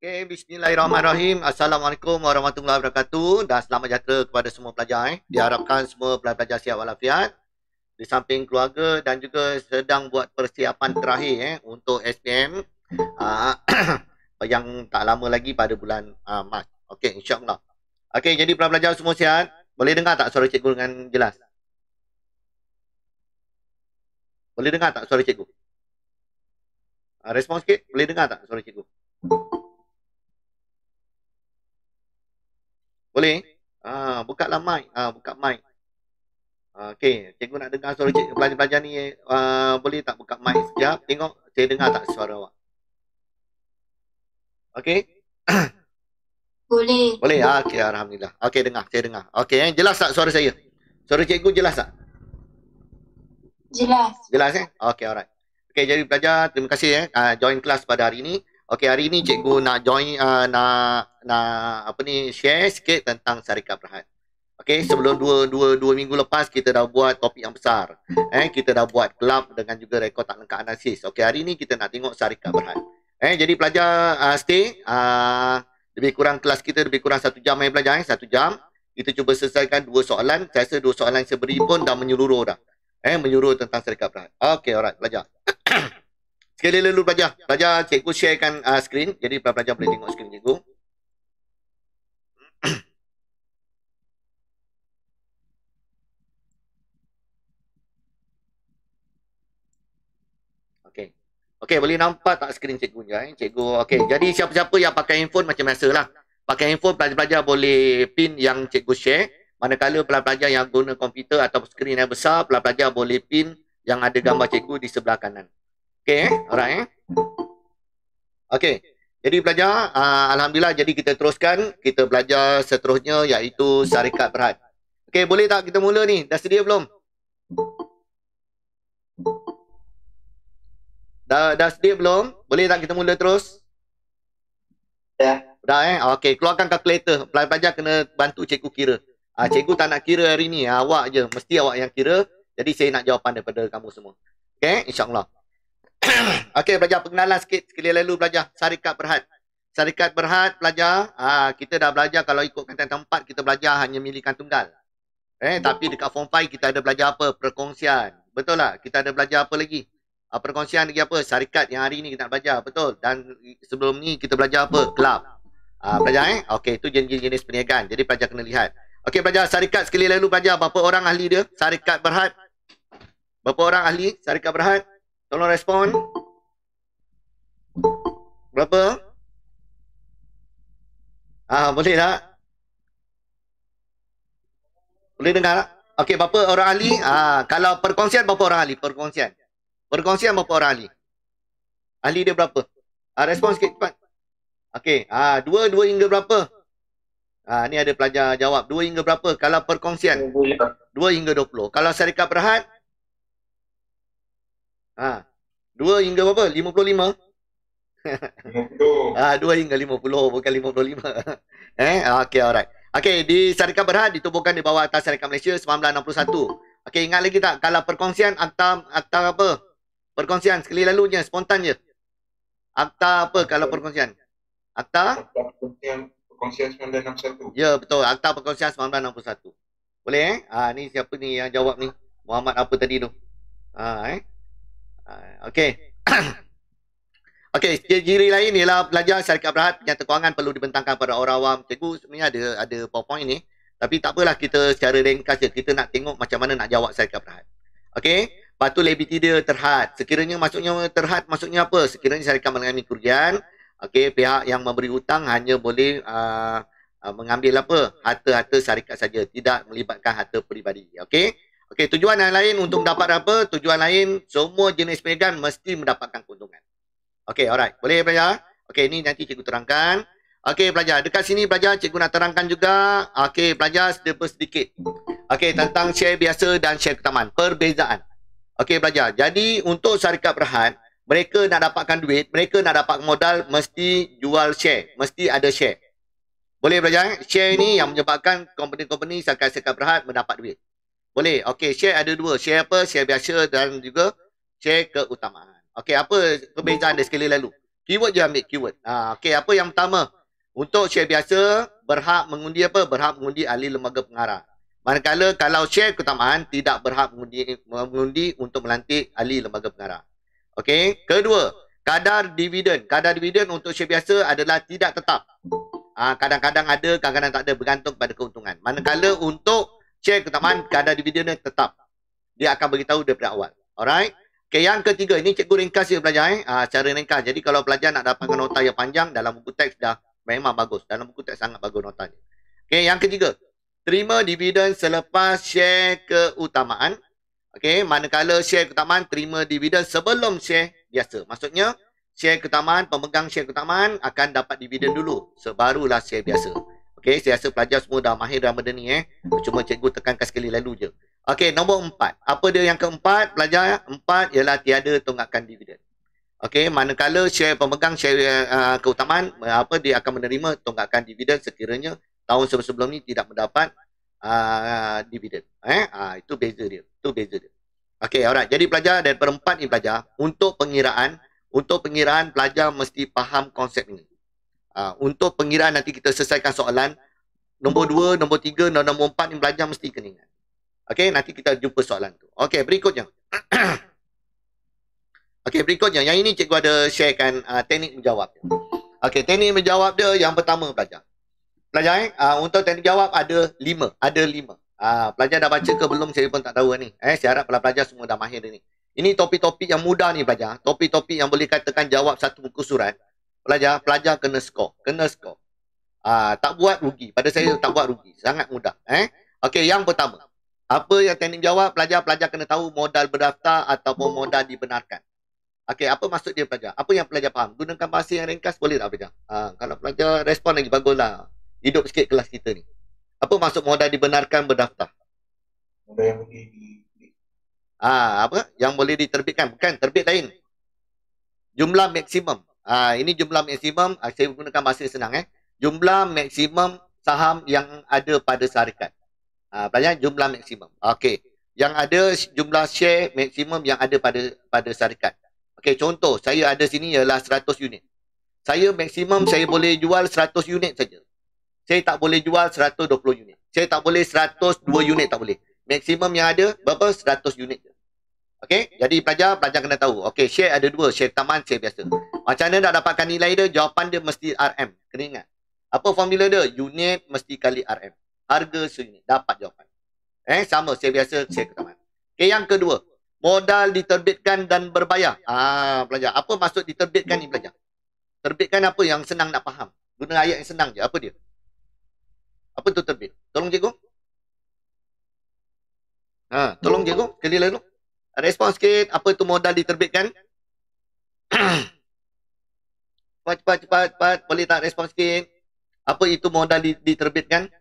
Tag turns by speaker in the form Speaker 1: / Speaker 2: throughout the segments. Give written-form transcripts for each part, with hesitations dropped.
Speaker 1: Okay, bismillahirrahmanirrahim. Assalamualaikum warahmatullahi wabarakatuh dan selamat sejahtera kepada semua pelajar. Diharapkan semua pelajar sihat walafiat di samping keluarga dan juga sedang buat persiapan terakhir untuk SPM yang tak lama lagi pada bulan Mac. Okey, insya-Allah. Okey, jadi pelajar semua sihat. Boleh dengar tak suara cikgu dengan jelas? Boleh dengar tak suara cikgu? Respon sikit, boleh dengar tak suara cikgu? Boleh? Buka lah mic. Buka mic. Okey, cikgu nak dengar suara cikgu. Pelajar-pelajar ni boleh tak buka mic sekejap? Tengok saya dengar tak suara awak? Okey?
Speaker 2: Boleh.
Speaker 1: Boleh? Okey, alhamdulillah. Okey, dengar, saya dengar. Okey, jelas tak suara saya? Suara cikgu jelas tak?
Speaker 2: Jelas.
Speaker 1: Jelas Okey, alright. Okey, jadi pelajar, terima kasih join kelas pada hari ini. Okey, hari ini cikgu nak join share sikit tentang syarikat Berhad. Okey, sebelum dua minggu lepas kita dah buat topik yang besar. Kita dah buat kelab dengan juga rekod tak lengkap analisis. Okey, hari ini kita nak tengok syarikat Berhad. Jadi pelajar stay lebih kurang kelas kita lebih kurang 1 jam pelajar 1 jam. Kita cuba selesaikan 2 soalan. Saya rasa 2 soalan yang saya beri pun dah menyeluruh dah. Menyeluruh tentang syarikat Berhad. Okey, alright pelajar. Sekali lalu pelajar. Pelajar cikgu sharekan skrin. Jadi pelajar boleh tengok skrin cikgu. Okey. Okey, boleh nampak tak skrin cikgu je cikgu. Okey, jadi siapa-siapa yang pakai handphone macam biasalah. Pakai handphone pelajar-pelajar boleh pin yang cikgu share. Manakala pelajar yang guna komputer atau skrin yang besar, pelajar boleh pin yang ada gambar cikgu di sebelah kanan. Okey, alright Okey. Jadi pelajar, alhamdulillah jadi kita teruskan, kita belajar seterusnya iaitu syarikat Berhad. Okey, boleh tak kita mula ni? Dah sedia belum? Dah sedia belum? Boleh tak kita mula terus? Dah Okey, keluarkan kalkulator. Pelajar kena bantu cikgu kira. Cikgu tak nak kira hari ni, awak je. Mesti awak yang kira. Jadi saya nak jawapan daripada kamu semua. Okey, insya-Allah. Okey, pelajar perkenalan sikit sekali lalu pelajar syarikat Berhad. Syarikat Berhad pelajar, kita dah belajar kalau ikut kantan 4 kita belajar hanya milikan tunggal. Tapi dekat form 5 kita ada belajar apa? Perkongsian. Betul tak? Kita ada belajar apa lagi? Perkongsian lagi apa? Syarikat yang hari ni kita nak belajar. Betul. Dan sebelum ni kita belajar apa? Kelab. Pelajar Okey, itu jenis-jenis perniagaan. Jadi pelajar kena lihat. Okey, pelajar syarikat sekali lalu pelajar berapa orang ahli dia? Syarikat Berhad. Berapa orang ahli syarikat Berhad? Tolong respon. Berapa? Boleh tak? Boleh dengar tak? Okey, berapa orang ahli? Kalau perkongsian berapa orang ahli? Perkongsian berapa orang ahli? Ahli dia berapa? Respon sikit cepat. Okey, 2 hingga berapa? Ni ada pelajar jawab 2 hingga berapa? Kalau perkongsian 2 hingga 20. Kalau syarikat Berhad 2 hingga berapa? 55? 2 hingga 50, bukan 55. Okey, alright. Okey, di syarikat Berhad ditubuhkan di bawah Akta Syarikat Malaysia 1961. Okey, ingat lagi tak? Kalau perkongsian, akta apa? Perkongsian, sekali lalunya, spontan je. Akta apa kalau perkongsian? Akta
Speaker 3: Perkongsian 1961.
Speaker 1: Ya, betul. Akta Perkongsian 1961. Boleh ni siapa ni yang jawab ni? Muhammad apa tadi tu? Okey. Okey, ciri lain ialah pelajar syarikat Berhad penyata kewangan perlu dibentangkan pada orang awam. Cikgu sebenarnya ada PowerPoint ni, tapi tak apalah kita secara ringkas je. Kita nak tengok macam mana nak jawab syarikat Berhad. Okey, lepas tu liability dia terhad. Sekiranya maksudnya terhad maksudnya apa? Sekiranya syarikat mengalami kerugian, okey, pihak yang memberi hutang hanya boleh mengambil apa? Harta-harta syarikat saja, tidak melibatkan harta peribadi. Okey. Okey, tujuan yang lain untuk dapat apa? Tujuan lain, semua jenis perniagaan mesti mendapatkan keuntungan. Okey, alright. Boleh pelajar? Okey, ini nanti cikgu terangkan. Okey, pelajar. Dekat sini pelajar, cikgu nak terangkan juga. Okey, pelajar sedikit. Okey, tentang share biasa dan share keutamaan. Perbezaan. Okey, pelajar. Jadi, untuk syarikat Berhad, mereka nak dapatkan duit, mereka nak dapat modal, mesti jual share. Mesti ada share. Boleh pelajar? Share ni yang menyebabkan company-company syarikat Berhad mendapat duit. Boleh. Okey, share ada 2. Share apa? Share biasa dan juga share keutamaan. Okey, apa perbezaan dia sekali lalu? Keyword je ambil keyword. Okey, apa yang pertama? Untuk share biasa, berhak mengundi apa? Berhak mengundi ahli lembaga pengarah. Manakala kalau share keutamaan, tidak berhak mengundi untuk melantik ahli lembaga pengarah. Okey. Kedua, kadar dividen. Kadar dividen untuk share biasa adalah tidak tetap. Kadang-kadang ada, kadang-kadang tak ada, bergantung pada keuntungan. Manakala untuk share keutamaan, kadar dividennya tetap. Dia akan beritahu daripada awal. Alright. Okay, yang ketiga, ini cikgu ringkas dia pelajar. Cara ringkas. Jadi kalau pelajar nak dapatkan nota yang panjang, dalam buku teks dah memang bagus. Dalam buku teks sangat bagus notanya. Okay, yang ketiga, terima dividen selepas share keutamaan. Okay, manakala share keutamaan, terima dividen sebelum share biasa. Maksudnya, share keutamaan, pemegang share keutamaan akan dapat dividen dulu. Sebarulah share biasa. Okay, saya rasa pelajar semua dah mahir dalam benda ni. Cuma cikgu tekankan sekali lalu je. Okey, nombor 4. Apa dia yang keempat, pelajar? 4 ialah tiada tunggakan dividen. Okey, manakala share pemegang share keutamaan, dia akan menerima tunggakan dividen sekiranya tahun sebelum ni tidak mendapat dividen. Itu beza dia. Okey, alright. Jadi pelajar daripada 4 ni pelajar, untuk pengiraan pelajar mesti faham konsep ini. Untuk pengiraan nanti kita selesaikan soalan nombor 2, nombor 3 dan nombor 4 ni pelajar mesti kena ingat. Okey, nanti kita jumpa soalan tu. Okey, berikutnya. Okey, berikutnya. Yang ini cikgu ada sharekan teknik menjawab. Okey, teknik menjawab dia yang pertama pelajar. Pelajar, untuk teknik jawab ada 5. Pelajar dah baca ke belum saya pun tak tahu ni. Saya harap pelajar semua dah mahir ni. Ini topik-topik yang mudah ni pelajar. Topik-topik yang boleh katakan jawab satu muka surat. Pelajar kena skor. Tak buat rugi. Pada saya tak buat rugi. Sangat mudah. Okey, yang pertama. Apa yang teknik jawab? Pelajar kena tahu modal berdaftar ataupun modal dibenarkan. Okey, apa maksud dia pelajar? Apa yang pelajar faham? Gunakan bahasa yang ringkas boleh tak pelajar? Kalau pelajar respon lagi baguslah. Hidup sikit kelas kita ni. Apa maksud modal dibenarkan berdaftar?
Speaker 3: Modal yang boleh
Speaker 1: apa? Yang boleh diterbitkan. Bukan, terbit lain. Jumlah maksimum. Ini jumlah maksimum. Saya gunakan bahasa senang. Jumlah maksimum saham yang ada pada syarikat. Pelajar jumlah maksimum. Okey. Yang ada jumlah share maksimum yang ada pada syarikat. Okey, contoh saya ada sini ialah 100 unit. Saya maksimum saya boleh jual 100 unit saja. Saya tak boleh jual 120 unit. Saya tak boleh 102 unit, tak boleh. Maksimum yang ada berapa? 100 unit. Okey, jadi pelajar kena tahu. Okey, share ada 2, share taman, share biasa. Macam mana nak dapatkan nilai dia? Jawapan dia mesti RM. Kena ingat. Apa formula dia? Unit mesti kali RM. Harga seunit. Dapat jawapan. Sama share biasa, share keutamaan. Okey, yang kedua. Modal diterbitkan dan berbayar. Pelajar. Apa maksud diterbitkan ni pelajar? Terbitkan apa yang senang nak faham? Guna ayat yang senang je. Apa dia? Apa tu terbit? Tolong cikgu. Tolong cikgu. Sekali lalu. Respon sikit. Apa tu modal diterbitkan? Cepat. Boleh tak respon sikit? Apa itu modal diterbitkan?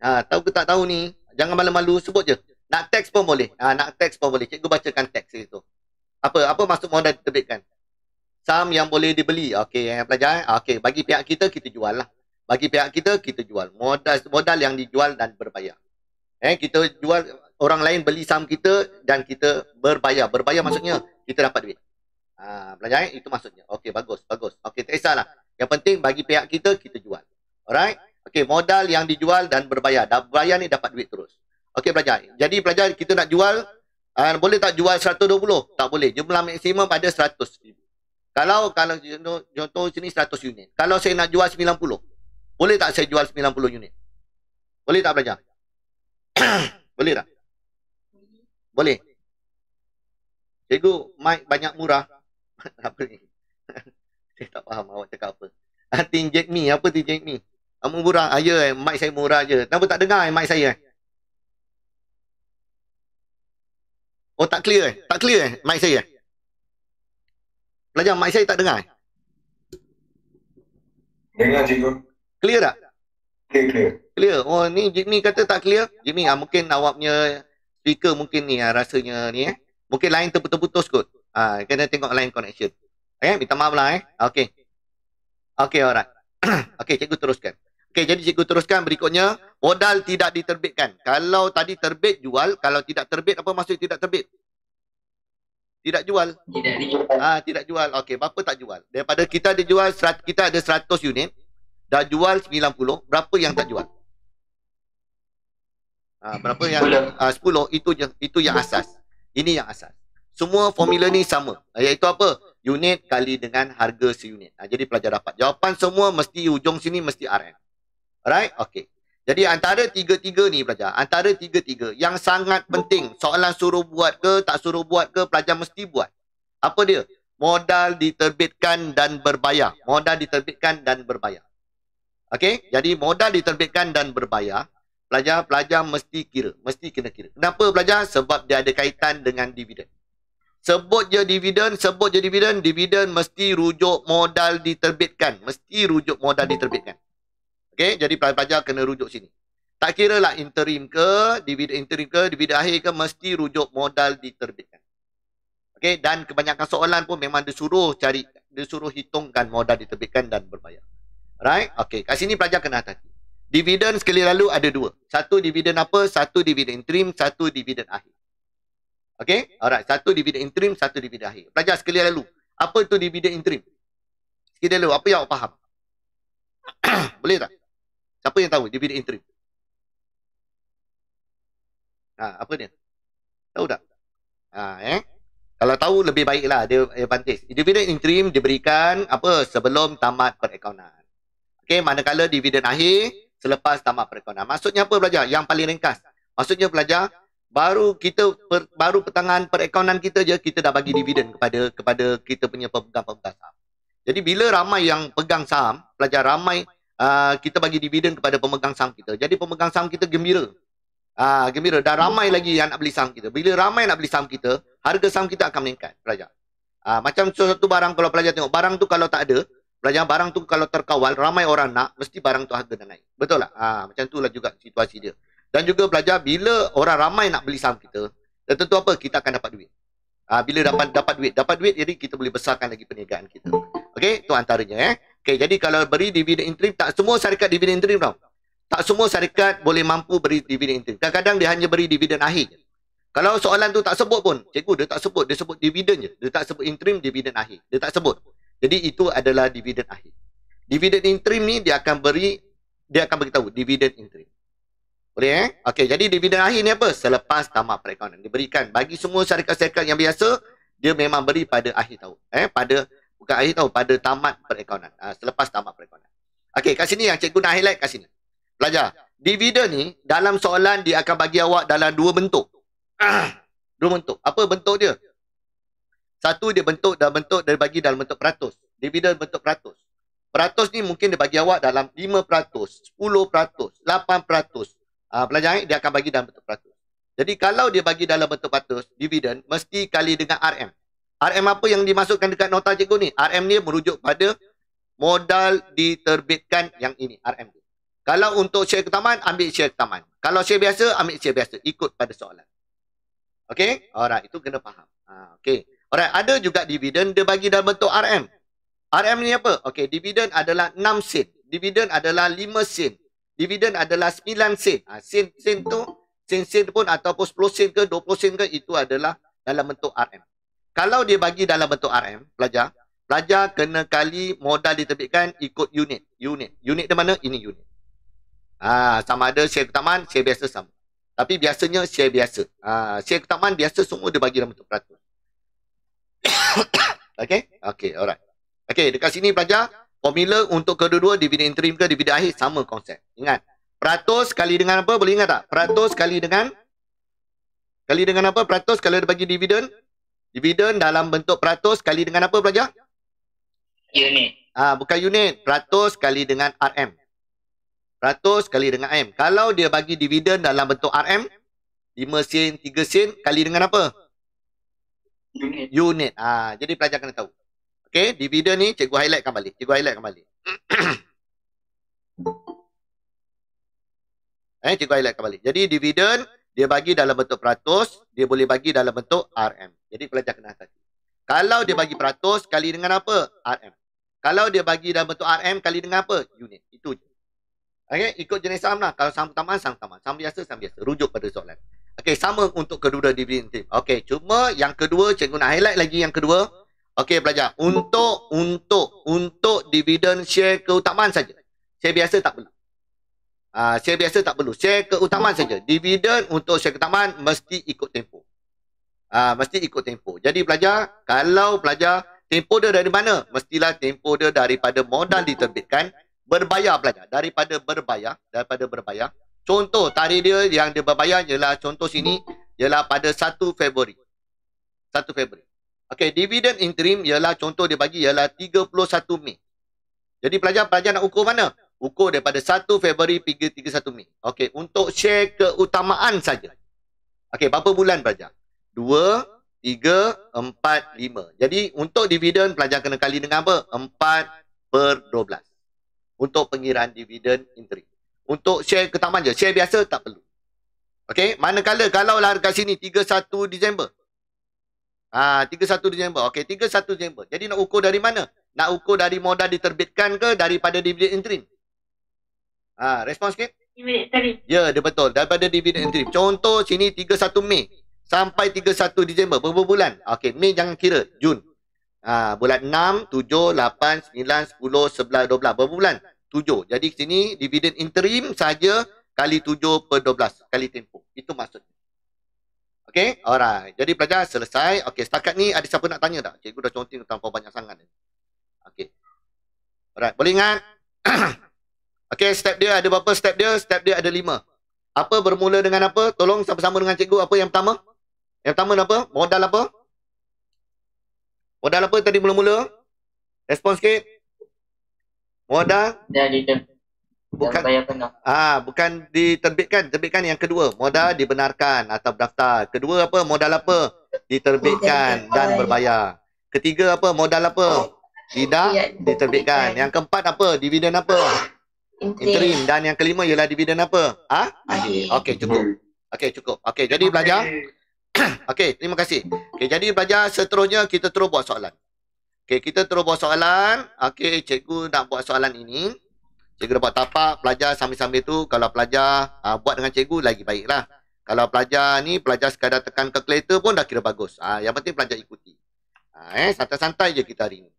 Speaker 1: Tahu ke tak tahu ni? Jangan malu-malu, sebut je. Nak teks pun boleh. Cikgu bacakan teks itu. Apa maksud modal diterbitkan? Saham yang boleh dibeli. Okey, pelajar. Okey, bagi pihak kita jual lah. Bagi pihak kita jual. Modal yang dijual dan berbayar. Kita jual, orang lain beli saham kita dan kita berbayar. Berbayar maksudnya kita dapat duit. Pelajar, itu maksudnya. Okey, bagus. Okey, tak kisahlah. Yang penting bagi pihak kita jual. Alright? Okey, modal yang dijual dan berbayar. Berbayar ni dapat duit terus. Okey pelajar. Jadi pelajar kita nak jual, boleh tak jual 120? Tak boleh. Jumlah maksimum ada 100 ribu. Kalau contoh sini 100 unit. Kalau saya nak jual 90, boleh tak saya jual 90 unit? Boleh tak pelajar? Boleh tak? Boleh. Cikgu, mic banyak murah. Apa ni? Saya tak faham awak cakap apa. Tin Jack Me. Apa Tin Jack Me? Kamu murah. Ya, mic saya murah je. Kenapa tak dengar mic saya? Oh, tak clear Tak clear mic saya? Pelajar, mic saya tak dengar?
Speaker 3: Dengar cikgu.
Speaker 1: Clear tak?
Speaker 3: Clear.
Speaker 1: Oh, ni Jimmy kata tak clear. Jimmy, mungkin awak punya speaker mungkin ni rasanya ni Mungkin line terputus-putus kot. Kena tengok line connection. Minta maaf lah Okey. Okey, alright. Okey, cikgu teruskan. Okey, jadi cikgu teruskan berikutnya. Modal tidak diterbitkan. Kalau tadi terbit, jual. Kalau tidak terbit, apa maksud tidak terbit? Tidak jual.
Speaker 2: Tidak dijual.
Speaker 1: Tidak jual. Okey, berapa tak jual? Daripada kita dijual, kita ada 100 unit, dah jual 90, berapa yang tak jual? Berapa yang 10, itu yang asas. Ini yang asas. Semua formula ni sama. Iaitu apa? Unit kali dengan harga seunit. Jadi pelajar dapat. Jawapan semua mesti hujung sini mesti RM. Alright? Okey. Jadi antara tiga-tiga ni pelajar, antara tiga-tiga yang sangat penting, soalan suruh buat ke, tak suruh buat ke, pelajar mesti buat. Apa dia? Modal diterbitkan dan berbayar. Modal diterbitkan dan berbayar. Okey? Jadi modal diterbitkan dan berbayar, pelajar mesti kira, mesti kena kira. Kenapa pelajar? Sebab dia ada kaitan dengan dividen. Sebut je dividen, dividen mesti rujuk modal diterbitkan. Mesti rujuk modal diterbitkan. Okey, jadi pelajar kena rujuk sini. Tak kira lah interim ke, dividen interim ke, dividen akhir ke, mesti rujuk modal diterbitkan. Okey, dan kebanyakan soalan pun memang disuruh hitungkan modal diterbitkan dan berbayar. Right? Okey, kat sini pelajar kena hati-hati. Dividen sekali lalu ada dua. Satu dividen apa? Satu dividen interim, satu dividen akhir. Okey? Alright, satu dividen interim, satu dividen akhir. Pelajar sekali lalu, apa tu dividen interim? Sekali lalu, apa yang awak faham? Boleh tak? Siapa yang tahu dividen interim? Apa dia? Tahu tak? Kalau tahu lebih baiklah, dia advantage. Dividen interim diberikan apa? Sebelum tamat perakaunan. Okey, manakala dividen akhir selepas tamat perakaunan. Maksudnya apa pelajar? Yang paling ringkas. Maksudnya pelajar, baru pertengahan perakaunan kita je, kita dah bagi dividen kepada kita punya pemegang saham. Jadi bila ramai yang pegang saham, pelajar ramai kita bagi dividen kepada pemegang saham kita. Jadi pemegang saham kita gembira. Gembira. Dan ramai lagi yang nak beli saham kita. Bila ramai nak beli saham kita, harga saham kita akan meningkat, pelajar. Macam suatu barang, kalau pelajar tengok, barang tu kalau tak ada, pelajar barang tu kalau terkawal, ramai orang nak, mesti barang tu harga dah naik. Betul tak? Macam itulah juga situasi dia. Dan juga pelajar, bila orang ramai nak beli saham kita, dan tentu apa? Kita akan dapat duit. Bila dapat duit, jadi kita boleh besarkan lagi perniagaan kita. Okey, itu antaranya. Okey, jadi kalau beri dividen interim, tak semua syarikat dividen interim tau. Tak semua syarikat boleh mampu beri dividen interim. Kadang-kadang dia hanya beri dividen akhir. Kalau soalan tu tak sebut pun, cikgu dia tak sebut, dia sebut dividen je. Dia tak sebut interim, dividen akhir. Dia tak sebut. Jadi itu adalah dividen akhir. Dividen interim ni dia akan beritahu dividen interim. Boleh Okey, jadi dividen akhir ni apa? Selepas tamat perakaunan. Diberikan bagi semua syarikat-syarikat yang biasa, dia memang beri pada akhir tahun. Bukan akhir tahun, pada tamat perakaunan. Selepas tamat perakaunan. Okey, kat sini yang cikgu nak highlight kat sini. Pelajar, dividen ni dalam soalan dia akan bagi awak dalam dua bentuk. Dua bentuk. Apa bentuk dia? Satu dia bagi dalam bentuk peratus. Dividen bentuk peratus. Peratus ni mungkin dia bagi awak dalam 5%, 10%, 8%. Pelajar dia akan bagi dalam bentuk peratus. Jadi kalau dia bagi dalam bentuk peratus, dividen mesti kali dengan RM. RM apa yang dimasukkan dekat nota cikgu ni? RM ni merujuk pada modal diterbitkan yang ini, RM tu. Kalau untuk share keutamaan, ambil share keutamaan. Kalau share biasa, ambil share biasa. Ikut pada soalan. Okey? Alright, itu kena faham. Okey. Alright, ada juga dividen dia bagi dalam bentuk RM. RM ni apa? Okey, dividen adalah 6 sen. Dividen adalah 5 sen. Dividen adalah 9 sen. Sen pun ataupun 10 sen ke 20 sen ke, itu adalah dalam bentuk RM. Kalau dia bagi dalam bentuk RM, pelajar kena kali modal diterbitkan ikut unit. Unit di mana? Ini unit. Sama ada share keutamaan, share biasa sama. Tapi biasanya share biasa. Share keutamaan biasa semua dia bagi dalam bentuk peratus. Okey, alright. Okey, dekat sini pelajar, formula untuk kedua-dua dividen interim ke dividen akhir sama konsep. Ingat, peratus kali dengan apa? Boleh ingat tak? Peratus kali dengan apa? Peratus kalau dia bagi dividen. Dividen dalam bentuk peratus kali dengan apa pelajar?
Speaker 2: Unit.
Speaker 1: Bukan unit. Peratus kali dengan RM. Peratus kali dengan RM. Kalau dia bagi dividen dalam bentuk RM, 5 sen, 3 sen, kali dengan apa? Unit. Jadi pelajar kena tahu. Okey, dividen ni cikgu highlightkan balik. Cikgu highlightkan balik. Jadi dividen dia bagi dalam bentuk peratus, dia boleh bagi dalam bentuk RM. Jadi pelajar kena hati. Kalau dia bagi peratus, kali dengan apa? RM. Kalau dia bagi dalam bentuk RM, kali dengan apa? Unit. Itu je. Okey, ikut jenis saham lah. Kalau saham utama, saham utama. Saham biasa, saham biasa. Rujuk pada soalan. Okey, sama untuk kedua dividen interim. Okey, cuma yang kedua cikgu nak highlight lagi yang kedua. Okey pelajar, untuk dividen share keutamaan saja. Share biasa tak perlu. Share biasa tak perlu. Share keutamaan saja. Dividen untuk share keutamaan mesti ikut tempoh. Mesti ikut tempoh. Jadi pelajar, kalau pelajar tempoh dia dari mana? Mestilah tempoh dia daripada modal diterbitkan, berbayar pelajar. Daripada berbayar. Contoh tarikh dia yang dia berbayar ialah contoh sini ialah pada 1 Februari. 1 Februari. Okey, dividen interim ialah contoh dia bagi ialah 31 Mei. Jadi pelajar nak ukur mana? Ukur daripada 1 Februari hingga 31 Mei. Okey, untuk share keutamaan saja. Okey, berapa bulan pelajar? 2, 3, 4, 5. Jadi untuk dividen pelajar kena kali dengan apa? 4/12. Untuk pengiraan dividen interim. Untuk share keutamaan je. Share biasa tak perlu. Okey, manakala kalau lah dekat sini 31 Disember. 31 Disember. Okey, 31 Disember. Jadi nak ukur dari mana? Nak ukur dari modal diterbitkan ke daripada dividen interim? Respon sikit.
Speaker 2: Dividen interim.
Speaker 1: Ya, dia betul. Daripada dividen interim. Contoh sini 31 Mei sampai 31 Disember. Berapa bulan? Okey, Mei jangan kira. Jun. Bulan 6, 7, 8, 9, 10, 11, 12. Berapa bulan? 7. Jadi sini dividen interim saja kali 7/12 kali tempoh. Itu maksudnya. Okey, alright. Jadi pelajar selesai. Okey, setakat ni ada siapa nak tanya tak? Cikgu dah conteng tanpa banyak sangat. Okey. Alright, boleh ingat? Okey, step dia ada berapa step dia? Step dia ada 5. Apa bermula dengan apa? Tolong sama-sama dengan cikgu. Apa yang pertama? Yang pertama apa? Modal apa? Modal apa tadi mula-mula? Respon sikit. Modal? Bukan bukan diterbitkan. Terbitkan yang kedua. Modal dibenarkan atau daftar. Kedua apa? Modal apa? Diterbitkan dan berbayar. Ketiga apa? Modal apa? Tidak diterbitkan. Yang keempat apa? Dividen apa? Interim. Dan yang kelima ialah dividen apa? Okey, cukup. Okey, cukup. Okey, jadi belajar. Okey, terima kasih. Okey, jadi belajar seterusnya kita terus buat soalan. Okey, kita terus buat soalan. Okey, cikgu nak buat soalan ini. Cikgu dah buat tapak, pelajar sambil-sambil tu kalau pelajar buat dengan cikgu lagi baiklah. Kalau pelajar ni pelajar sekadar tekan kalkulator pun dah kira bagus. Yang penting pelajar ikuti. Santai-santai je kita hari ni.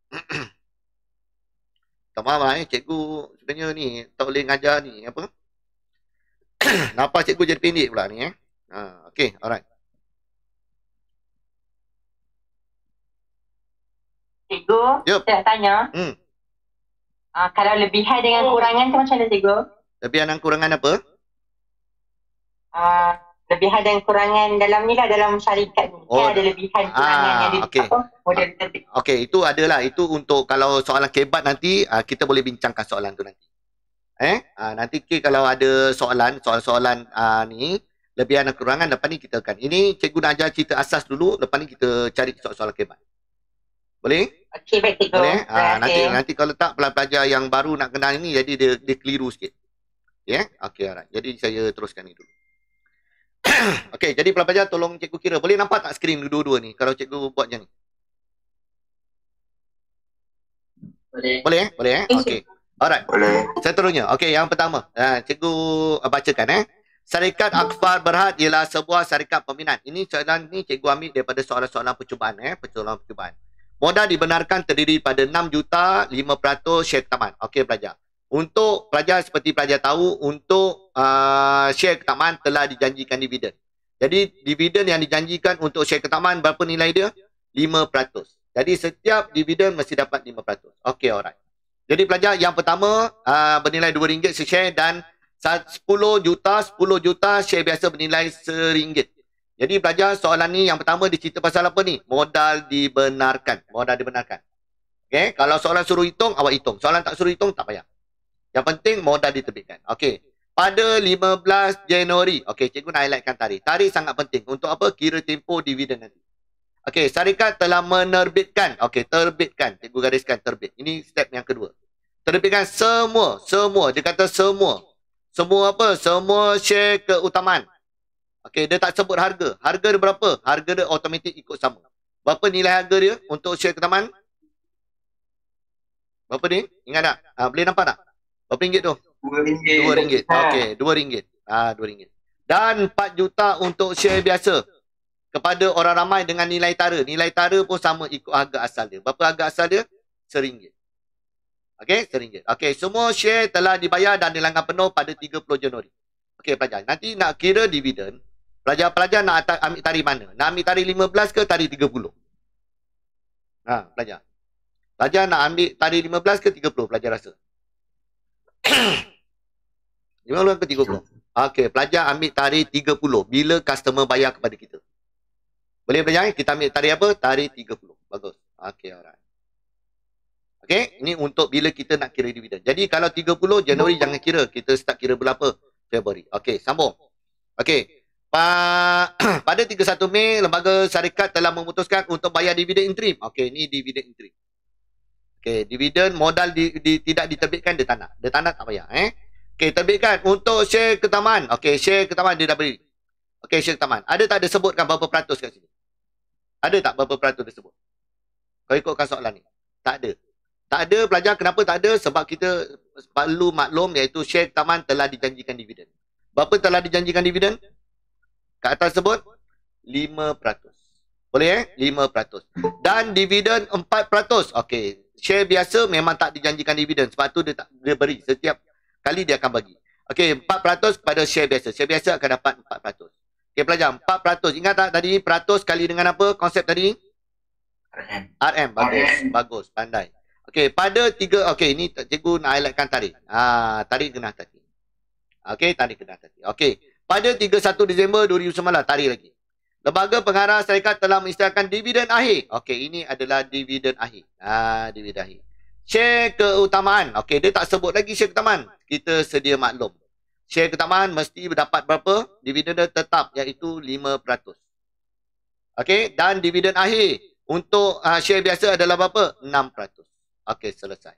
Speaker 1: Tak faham lah cikgu sebenarnya ni tak boleh ngajar ni apa? Kenapa cikgu jadi pendek pula ni okey, alright.
Speaker 2: Cikgu,
Speaker 1: Yup.
Speaker 2: saya nak tanya. Kalau lebihan dengan kurangan tu macam mana cikgu?
Speaker 1: Lebihan dan kurangan apa?
Speaker 2: Lebihan dan kurangan dalam ni lah, dalam syarikat ni. Kan ada lebihan kurangan yang modal terbit.
Speaker 1: Okey, itu adalah. Itu untuk kalau soalan kebat nanti, kita boleh bincangkan soalan tu nanti. Nanti kalau ada soalan-soalan ni, lebihan dan kurangan, lepas ni kita akan. Ini cikgu nak ajar cerita asas dulu, lepas ni kita cari soalan kebat. Boleh?
Speaker 2: Okey, baik cikgu.
Speaker 1: Boleh? Nanti kalau tak pelajar yang baru nak kenal ni, jadi dia keliru sikit. Ya? Okey, alright. Jadi saya teruskan ni dulu. Okey, jadi pelajar tolong cikgu kira. Boleh nampak tak skrin dua-dua ni kalau cikgu buat macam ni? Boleh? Boleh? Okey. Alright.
Speaker 3: Boleh.
Speaker 1: Seterusnya. Okey, yang pertama. Cikgu bacakan. Syarikat Akbar Berhad ialah sebuah syarikat peminat. Ini soalan ni cikgu ambil daripada soalan-soalan percubaan. Percubaan. Modal dibenarkan terdiri pada 6 juta 5% share keutamaan. Okey pelajar. Untuk pelajar seperti pelajar tahu, untuk share keutamaan telah dijanjikan dividen. Jadi dividen yang dijanjikan untuk share keutamaan berapa nilai dia? 5%. Jadi setiap dividen mesti dapat 5%. Okey, alright. Jadi pelajar yang pertama bernilai RM2 se-share dan 10 juta share biasa bernilai RM1. Jadi pelajar soalan ni yang pertama dicerita pasal apa ni? Modal dibenarkan. Modal dibenarkan. Okey, kalau soalan suruh hitung, awak hitung. Soalan tak suruh hitung, tak payah. Yang penting modal diterbitkan. Okey. Pada 15 Januari. Okey, cikgu nak highlightkan tarikh. Tarikh sangat penting. Untuk apa? Kira tempoh dividen nanti. Okey, syarikat telah menerbitkan. Okey, terbitkan. Cikgu gariskan terbit. Ini step yang kedua. Terbitkan semua. Dia kata semua. Semua apa? Semua share keutamaan. Okey, dia tak sebut harga. Harga dia berapa? Harga dia automatik ikut sama. Berapa nilai harga dia untuk share keutamaan? Berapa ni? Ingat tak? Boleh nampak tak? Berapa ringgit tu?
Speaker 3: RM2.
Speaker 1: RM2. Okey, RM2. RM2. Dan 4 juta untuk share biasa kepada orang ramai dengan nilai tara. Nilai tara pun sama ikut harga asal dia. Berapa harga asal dia? RM1. Okey, RM1. Okey, semua share telah dibayar dan dilanggan penuh pada 30 Januari. Okey, pelajar. Nanti nak kira dividen, pelajar-pelajar nak ambil tarikh mana? Nak ambil tarikh 15 ke tarikh 30? Pelajar. Pelajar nak ambil tarikh 15 ke 30, pelajar rasa? 15 ke 30? Okey, pelajar ambil tarikh 30 bila customer bayar kepada kita. Boleh pelajar? Kita ambil tarikh apa? Tarikh 30. Bagus. Okey, alright. Okey, ini untuk bila kita nak kira dividen. Jadi kalau 30 Januari jangan kira, kita start kira bulan apa? Februari. Okey, sambung. Okey. Pada 31 Mei, lembaga syarikat telah memutuskan untuk bayar dividen interim. Okey, ini dividen interim. Okey, dividen modal tidak diterbitkan, dia tak nak. Dia tak nak, tak payah. Okey, terbitkan untuk share keutamaan. Okey, share keutamaan dia dah beri. Okey, share keutamaan. Ada tak disebutkan berapa peratus kat sini? Ada tak berapa peratus disebut? Kau ikutkan soalan ni. Tak ada. Tak ada, pelajar. Kenapa tak ada? Sebab kita perlu maklum iaitu share keutamaan telah dijanjikan dividen. Berapa telah dijanjikan dividen? Kat atas sebut 5%. Boleh 5%. Dan dividen 4%. Okey, share biasa memang tak dijanjikan dividen. Sebab tu dia beri. Setiap kali dia akan bagi. Okey, 4% kepada share biasa. Share biasa akan dapat 4%. Okey, pelajar, 4%. Ingat tak tadi peratus kali dengan apa konsep tadi? RM. Bagus. Bagus, pandai. Okey, pada 3, okey, ini cikgu nak highlightkan tarikh. Tarikh genah tadi. Okey, tarikh genah tadi. Okey, pada 31 Disember 2019, tarikh lagi. Lembaga pengarah syarikat telah mengisytiharkan dividen akhir. Okey, ini adalah dividen akhir. Dividen akhir. Share keutamaan. Okey, dia tak sebut lagi share keutamaan. Kita sedia maklum. Share keutamaan mesti dapat berapa? Dividen dia tetap iaitu 5%. Okey, dan dividen akhir untuk share biasa adalah berapa? 6%. Okey, selesai.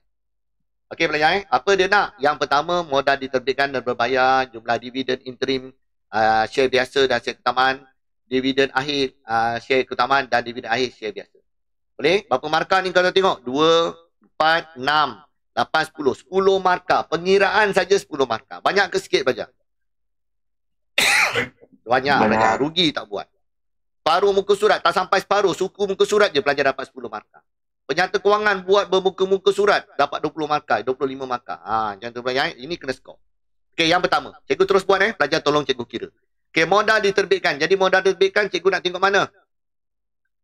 Speaker 1: Okey, pelajar. Apa dia nak? Yang pertama, modal diterbitkan dan berbayar, jumlah dividen interim, share biasa dan share keutamaan, dividen akhir, share keutamaan dan dividen akhir share biasa. Boleh? Berapa markah ni kalau tengok? 2, 4, 6, 8, 10. 10 markah. Pengiraan saja 10 markah. Banyak ke sikit pelajar? Banyak pelajar. Rugi tak buat. Separuh muka surat. Tak sampai separuh. Suku muka surat je pelajar dapat 10 markah. Penyata kewangan buat bermuka-muka surat dapat 20 markah, 25 markah. Macam tu pelajar. Ini kena skor. Okey, yang pertama. Cikgu terus buat pelajar tolong cikgu kira. Okey, modal diterbitkan. Jadi modal diterbitkan, cikgu nak tengok mana?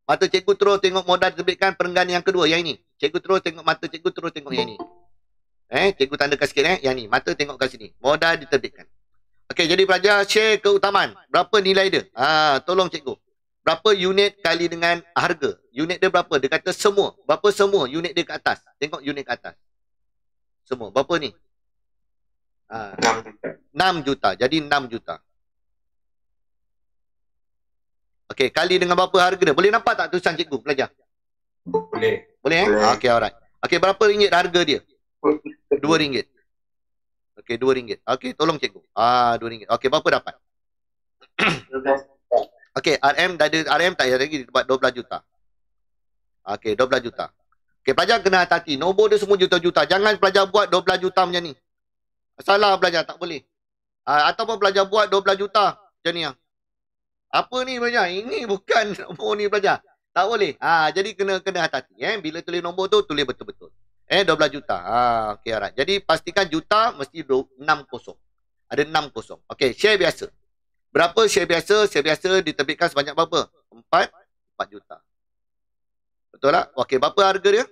Speaker 1: Mata cikgu terus tengok modal diterbitkan perenggan yang kedua, yang ini. Cikgu terus tengok mata cikgu terus tengok yang ini. Cikgu tandakan sikit yang ni. Mata tengok kat sini. Modal diterbitkan. Okey, jadi pelajar share keutamaan. Berapa nilai dia? Tolong cikgu. Berapa unit kali dengan harga? Unit dia berapa? Dia kata semua. Berapa semua unit dia ke atas? Tengok unit ke atas. Semua. Berapa ni? 6 juta. Jadi 6 juta. Okey, kali dengan berapa harga dia? Boleh nampak tak tulisan cikgu, pelajar?
Speaker 3: Boleh.
Speaker 1: Boleh? Okey, alright. Okey, berapa ringgit harga dia? RM2. Okey, RM2. Okey, tolong cikgu. RM2. Okey, berapa dapat? Okey, RM dah ada, RM tak ada lagi, dapat 12 juta. Okey, 12 juta. Okey, pelajar kena hati-hati. Nombor dia semua juta-juta. Jangan pelajar buat 12 juta macam ni. Salah pelajar, tak boleh. Ataupun pelajar buat 12 juta macam ni. Apa ni pelajar? Ini bukan nombor ni pelajar. Tak boleh. Jadi kena hati-hati. Bila tulis nombor tu, tulis betul-betul. 12 juta. Okey, alright. Jadi pastikan juta mesti 60. Ada 60. Okey, share biasa. Berapa share biasa? Share biasa diterbitkan sebanyak berapa? 4 juta. Betul tak? Okey, berapa harga dia?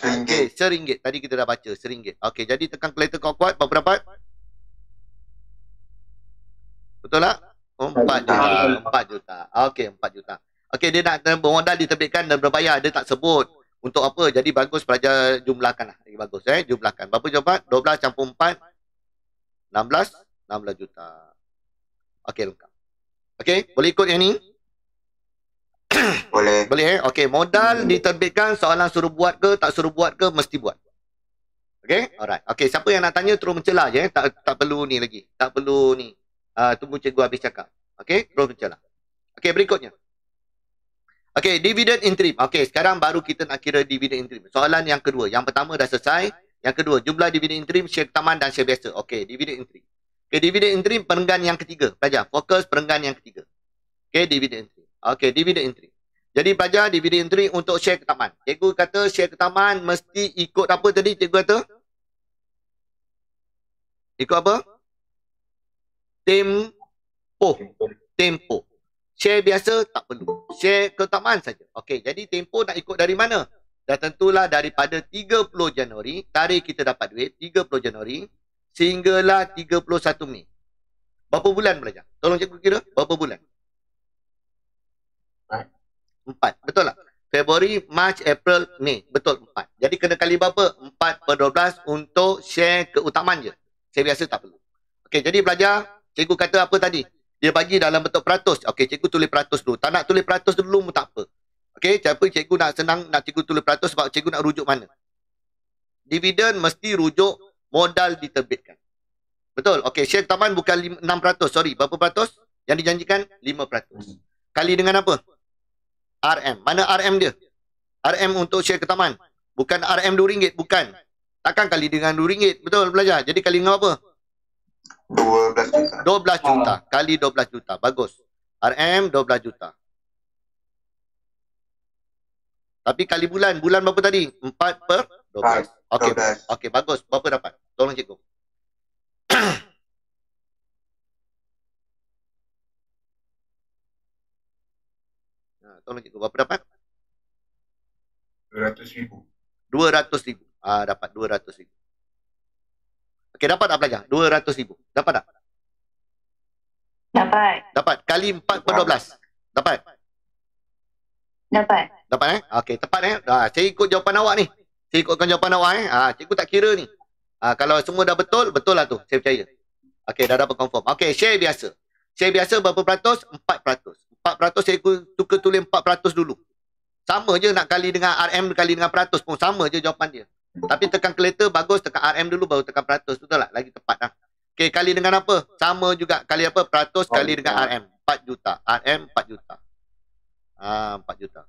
Speaker 1: Okey, RM1. Tadi kita dah baca, RM1. Okey, jadi tekan kalkulator kuat-kuat, berapa dapat? Betul tak? 4 juta. 4 juta. Okey, 4 juta. Okey, dia nak modal diterbitkan dan berbayar. Dia tak sebut untuk apa. Jadi bagus pelajar jumlahkan lah. Bagus jumlahkan. Berapa dapat? 12 campur 4. 16 juta. Okey, lengkap. Okey, boleh ikut yang ni?
Speaker 3: Boleh.
Speaker 1: Boleh Okey, modal diterbitkan, soalan suruh buat ke, tak suruh buat ke, mesti buat. Okey, alright. Okey, siapa yang nak tanya terus mencelah je. Tak perlu ni lagi. Tak perlu ni. Tunggu cikgu habis cakap. Okey, terus mencelah. Okey, berikutnya. Okey, dividen interim. Okey, sekarang baru kita nak kira dividen interim. Soalan yang kedua. Yang pertama dah selesai. Yang kedua, jumlah dividen interim, share keutamaan dan share biasa. Okey, dividen interim. Okay, dividend entry perenggan yang ketiga. Pelajar, fokus perenggan yang ketiga. Okay, dividend entry. Okay, dividend entry. Jadi pelajar, dividend entry untuk share ke taman. Cikgu kata share ke taman mesti ikut apa tadi cikgu kata? Ikut apa? Tempo. Share biasa tak perlu. Share ke taman saja. Okey, jadi tempo nak ikut dari mana? Dah tentulah daripada 30 Januari, tarikh kita dapat duit 30 Januari sehinggalah 31 Mei. Berapa bulan belajar? Tolong cikgu kira berapa bulan? 4. Betul tak? Februari, Mac, April, Mei. Betul 4. Jadi kena kali berapa? 4/12 untuk share keutamaan je. Share biasa tak perlu. Okey, jadi belajar, cikgu kata apa tadi? Dia bagi dalam bentuk peratus. Okey, cikgu tulis peratus dulu. Tak nak tulis peratus dulu pun tak apa. Okey, tapi cikgu nak senang nak cikgu tulis peratus sebab cikgu nak rujuk mana? Dividen mesti rujuk modal diterbitkan. Betul. Okey, share taman bukan 6%. Sorry, berapa peratus? Yang dijanjikan 5%. Kali dengan apa? RM. Mana RM dia? RM untuk share ke taman. Bukan RM RM2, bukan. Takkan kali dengan RM2. Betul belajar. Jadi kali dengan apa?
Speaker 3: 12 juta.
Speaker 1: 12 juta. Kali 12 juta. Bagus. RM 12 juta. Tapi kali bulan. Bulan berapa tadi? 4/12. Okey. Okey, bagus. Berapa dapat? Tolong cikgu. Tolong cikgu. Berapa dapat?
Speaker 3: 200,000.
Speaker 1: 200,000. Dapat 200,000. Okey, dapat tak pelajar? 200,000. Dapat tak?
Speaker 2: Dapat.
Speaker 1: Dapat. Kali 4/12. Dapat?
Speaker 2: Dapat.
Speaker 1: Dapat Okey, tepat saya ikut jawapan awak ni. Saya ikutkan jawapan awak cikgu tak kira ni. Kalau semua dah betul, betul lah tu. Saya percaya. Okey, dah dapat confirm. Okey, share biasa. Share biasa berapa peratus? 4%. 4% saya suka tulis 4% dulu. Sama je nak kali dengan RM kali dengan peratus pun sama je jawapan dia. Tapi tekan kalkulator bagus, tekan RM dulu baru tekan peratus. Betul tak? Lagi tepat lah. Okey, kali dengan apa? Sama juga. Kali apa? Peratus kali dengan RM. 4 juta. RM 4 juta. 4 juta.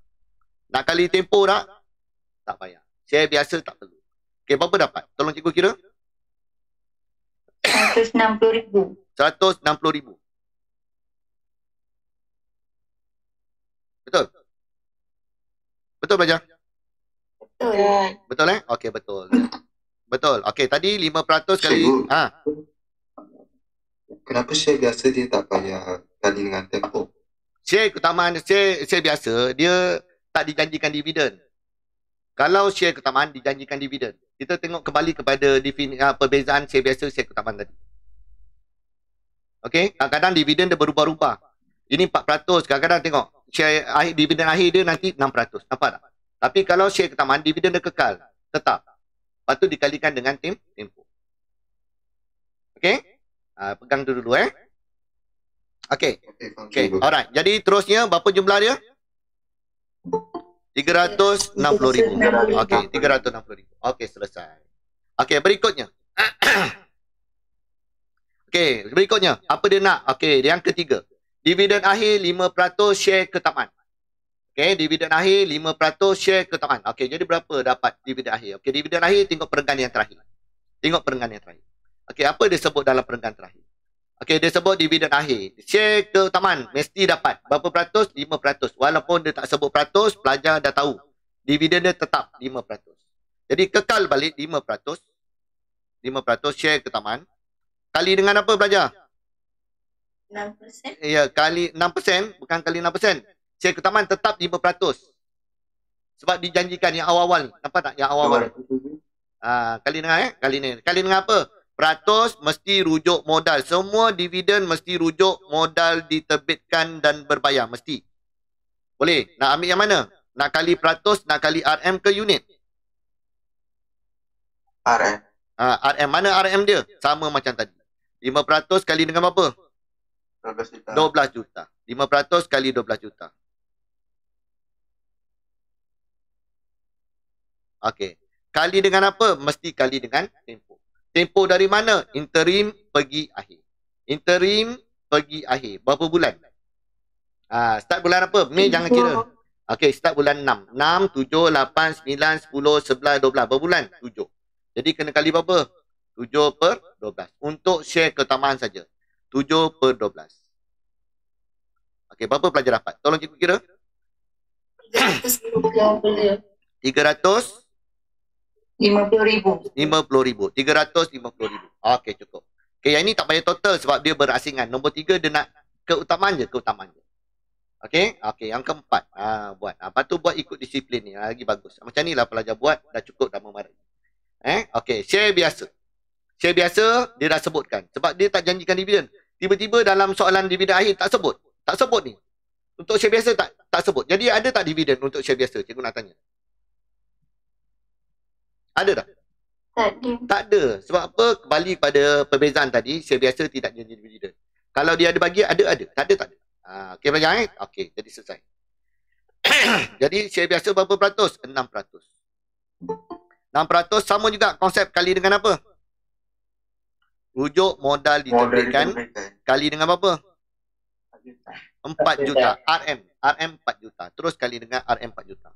Speaker 1: Nak kali tempoh tak? Tak payah. Share biasa tak perlu. Okey, berapa dapat? Tolong cikgu kira.
Speaker 2: 160,000.
Speaker 1: 160,000. Betul? Betul belajar?
Speaker 2: Betul.
Speaker 1: Betul Okey, betul. Betul. Okey, tadi 5% kali.
Speaker 3: Cikgu. Kenapa share biasa dia tak payah kali dengan tempoh?
Speaker 1: Share keutamaan, share biasa, dia tak dijanjikan dividen. Kalau share keutamaan dijanjikan dividen. Kita tengok kembali kepada perbezaan share biasa, share keutamaan tadi. Okey, kadang-kadang dividen dia berubah-ubah. Ini 4%, kadang-kadang tengok share dividen akhir dia nanti 6%. Nampak tak? Tapi kalau share keutamaan, dividen dia kekal, tetap. Lepas tu dikalikan dengan tempoh. Okey? Pegang tu dulu Okey. Okey, alright. Jadi terusnya berapa jumlah dia? 360,000. Okey, 360,000. Okey, selesai. Okey, berikutnya. Okey, berikutnya. Apa dia nak? Okey, yang ketiga. Dividen akhir 5% share ke taman. Okey, dividen akhir 5% share ke taman. Okey, jadi berapa dapat dividen akhir? Okey, dividen akhir tengok perenggan yang terakhir. Tengok perenggan yang terakhir. Okey, apa dia sebut dalam perenggan terakhir? Okey, dia sebut dividen akhir. Share ke taman mesti dapat. Berapa peratus? 5%. Walaupun dia tak sebut peratus, pelajar dah tahu. Dividen dia tetap 5%. Jadi kekal balik 5%. 5% share ke taman. Kali dengan apa pelajar?
Speaker 2: 6%.
Speaker 1: Ya, kali 6%. Bukan kali 6%. Share ke taman tetap 5%. Sebab dijanjikan yang awal-awal ni. Nampak tak yang awal-awal? Kali dengan Kali dengan apa? Peratus mesti rujuk modal. Semua dividen mesti rujuk modal diterbitkan dan berbayar. Mesti. Boleh? Nak ambil yang mana? Nak kali peratus, nak kali RM ke unit?
Speaker 3: RM.
Speaker 1: RM. Mana RM dia? Sama macam tadi. 5% kali dengan berapa?
Speaker 3: 12 juta.
Speaker 1: 12 juta. 5% kali 12 juta. Okey. Kali dengan apa? Mesti kali dengan tempoh. Tempoh dari mana? Interim pergi akhir. Interim pergi akhir. Berapa bulan? Start bulan apa? Mei jangan kira. Okey, start bulan 6. 6, 7, 8, 9, 10, 11, 12. Berapa bulan? 7. Jadi kena kali berapa? 7/12. Untuk share keutamaan saja. 7/12. Okey, berapa pelajar dapat? Tolong cikgu kira.
Speaker 2: 350,000.
Speaker 1: 350,000. 350,000. Okey, cukup. Okey, yang ini tak payah total sebab dia berasingan. Nombor 3 dia nak keutamaan je. Okey, yang keempat. Buat. Lepas tu buat ikut disiplin ni. Lagi bagus. Macam ni lah pelajar buat. Dah cukup dah memadai. Okey, share biasa. Share biasa dia dah sebutkan. Sebab dia tak janjikan dividen. Tiba-tiba dalam soalan dividen akhir tak sebut. Tak sebut ni. Untuk share biasa tak sebut. Jadi ada tak dividen untuk share biasa? Cikgu nak tanya. Ada tak? Tak ada. Sebab apa? Kembali kepada perbezaan tadi. Share biasa tidak janji dividen. Kalau dia ada bagi, ada. Tak ada. Okey pelajar Okey, jadi selesai. Jadi share biasa berapa peratus? 6%. 6% sama juga konsep kali dengan apa? Rujuk modal diterbitkan kali dengan berapa? 4 juta. RM 4 juta. Terus kali dengan RM 4 juta.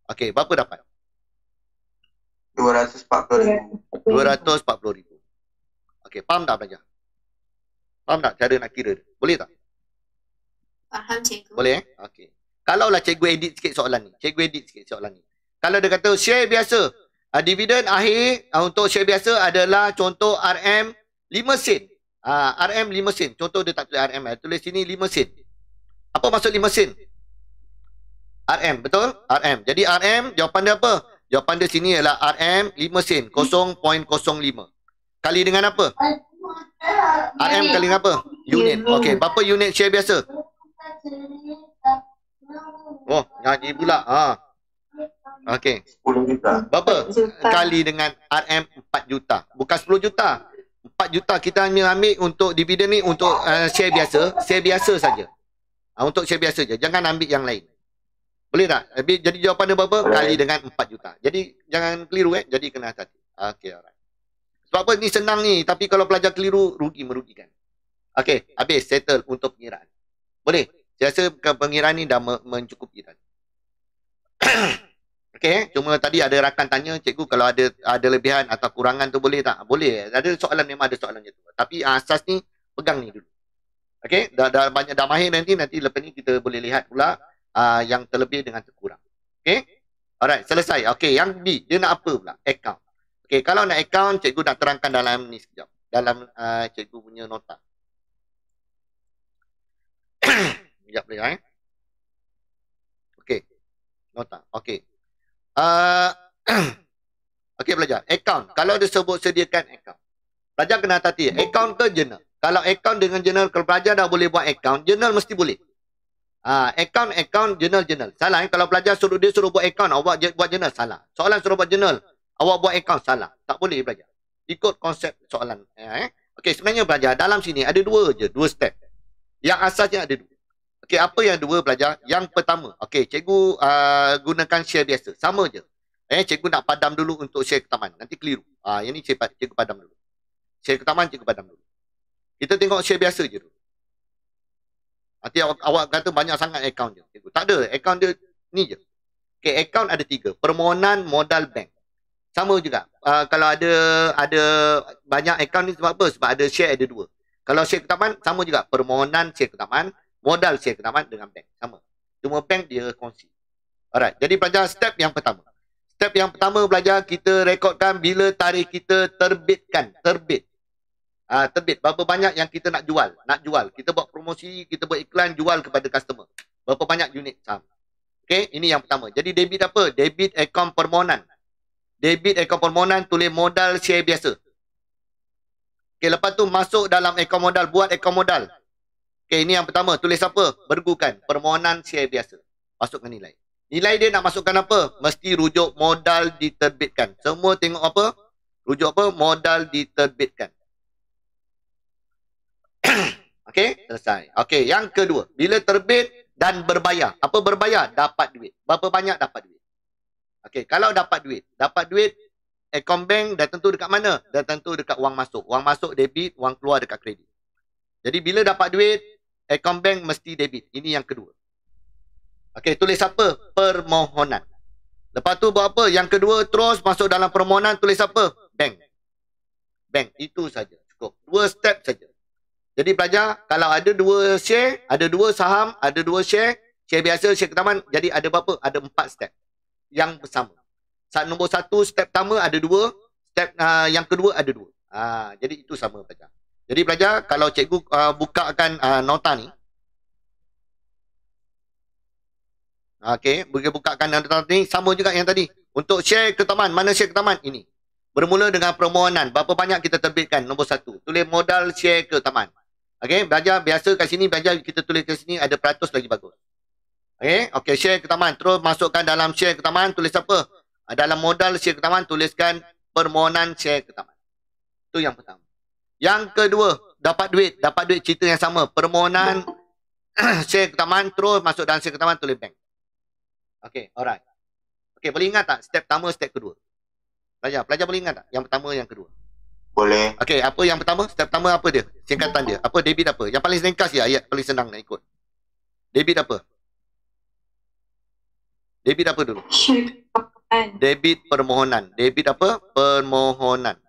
Speaker 1: Okey, berapa dapat?
Speaker 3: 240,000.
Speaker 1: 240,000. Okey, faham tak pelajar? Faham tak cara nak kira dia? Boleh tak?
Speaker 4: Faham cikgu.
Speaker 1: Boleh Okey. Kalaulah cikgu edit sikit soalan ni. Kalau dia kata share biasa, dividen akhir untuk share biasa adalah contoh RM 5 sen. RM 5 sen. Contoh dia tak tulis RM. Tulis sini 5 sen. Apa maksud 5 sen? RM, betul? RM. Jadi RM, jawapan dia apa? Jawapan dia sini ialah RM 5 sen. 0.05. Kali dengan apa? RM kali dengan apa? Unit. Okey, berapa unit share biasa? Oh, ngaji pula. Okey.
Speaker 3: 10 juta.
Speaker 1: Berapa? Kali dengan RM 4 juta. Bukan 10 juta. 4 juta kita hanya ambil untuk dividen ni untuk share biasa. Share biasa saja. Untuk share biasa je. Jangan ambil yang lain. Boleh tak? Jadi jawapan dia berapa? Kali dengan 4 juta. Jadi jangan keliru Jadi kena hati-hati. Okey, alright. Sebab apa ni senang ni. Tapi kalau pelajar keliru, merugikan. Okey, habis. Settle untuk pengiraan. Boleh? Saya rasa pengiraan ni dah mencukupi tadi. Okey, cuma tadi ada rakan tanya, cikgu kalau ada lebihan atau kurangan tu boleh tak? Boleh. Ada soalan, memang ada soalan je tu. Tapi asas ni pegang ni dulu. Okey, dah banyak dah mahir nanti lepas ni kita boleh lihat pula yang terlebih dengan terkurang. Okey? Alright, selesai. Okey, yang B, dia nak apa pula? Account. Okey, kalau nak account, cikgu nak terangkan dalam ni sekejap. Dalam cikgu punya nota. Sekejap boleh Okey. Nota. Okey. Okey pelajar, account. Kalau dia sebut sediakan account, pelajar kena hati-hati. Account ke journal? Kalau account dengan journal, kalau pelajar dah boleh buat account, journal mesti boleh. Account, journal. Salah kalau pelajar suruh buat account, awak buat journal, salah. Soalan suruh buat journal, awak buat account, salah. Tak boleh pelajar. Ikut konsep soalan. Okey, sebenarnya pelajar, dalam sini ada dua step. Yang asasnya ada dua. Okey, apa yang dua pelajar? Yang pertama, okey, cikgu gunakan share biasa. Sama je. Cikgu nak padam dulu untuk share keutamaan. Nanti keliru. Yang ni cikgu padam dulu. Share keutamaan cikgu padam dulu. Kita tengok share biasa je dulu. Nanti awak kata banyak sangat akaun je. Cikgu. Tak ada. Akaun dia ni je. Okey, akaun ada 3. Permohonan modal bank. Sama juga. Kalau ada banyak akaun ni sebab apa? Sebab ada share ada 2. Kalau share keutamaan sama juga. Permohonan share keutamaan. Modal share keutamaan dengan bank. Sama. Cuma bank dia kongsi. Alright. Jadi pelajar step yang pertama. Step yang pertama pelajar kita rekodkan bila tarikh kita terbitkan. Terbit. Berapa banyak yang kita nak jual. Kita buat promosi, kita buat iklan, jual kepada customer. Berapa banyak unit saham. Okay. Ini yang pertama. Jadi debit apa? Debit akaun permohonan. Debit akaun permohonan tulis modal share biasa. Okay. Lepas tu masuk dalam akaun modal. Buat akaun modal. Okay, ini yang pertama. Tulis apa? Bergukan. Permohonan share biasa. Masukkan nilai. Nilai dia nak masukkan apa? Mesti rujuk modal diterbitkan. Semua tengok apa? Rujuk apa? Modal diterbitkan. Okey, selesai. Okey, yang kedua. Bila terbit dan berbayar. Apa berbayar? Dapat duit. Berapa banyak dapat duit? Okey, kalau dapat duit. Dapat duit, akaun bank dah tentu dekat mana? Dah tentu dekat wang masuk. Wang masuk debit, wang keluar dekat kredit. Jadi bila dapat duit, akaun bank mesti debit. Ini yang kedua. Okey, tulis apa? Permohonan. Lepas tu buat apa? Yang kedua, terus masuk dalam permohonan, tulis apa? Bank. Bank. Itu saja. Cukup. 2 step saja. Jadi pelajar, kalau ada 2 share, ada 2 saham, ada 2 share, share biasa, share ketaman, jadi ada berapa? Ada 4 step yang bersama. Saat nombor 1, step pertama ada 2, step yang kedua ada 2. Jadi itu sama pelajar. Jadi pelajar, kalau cikgu bukakan nota ni, okey, bukakan nota ni, sama juga yang tadi. Untuk share ketaman, mana share ketaman? Ini. Bermula dengan permohonan. Berapa banyak kita terbitkan? Nombor 1. Tulis modal share ketaman. Okey, belajar biasa kat sini, belajar kita tulis kat sini ada peratus lagi bagus. Okey, share ketaman. Terus masukkan dalam share ketaman, tulis apa? Dalam modal share ketaman, tuliskan permohonan share ketaman. Itu yang pertama. Yang kedua, dapat duit. Dapat duit cerita yang sama. Permohonan share ketaman, terus masuk dalam share ketaman, tulis bank. Okey, alright. Okey, boleh ingat tak? Step pertama, step kedua. Pelajar boleh ingat tak? Yang pertama, yang kedua.
Speaker 3: Boleh.
Speaker 1: Okey, apa yang pertama? Step pertama apa dia? Singkatan dia. Apa debit apa? Yang paling ringkas je, ayat paling senang nak ikut. Debit apa? Debit apa dulu? Debit permohonan. Debit apa? Permohonan.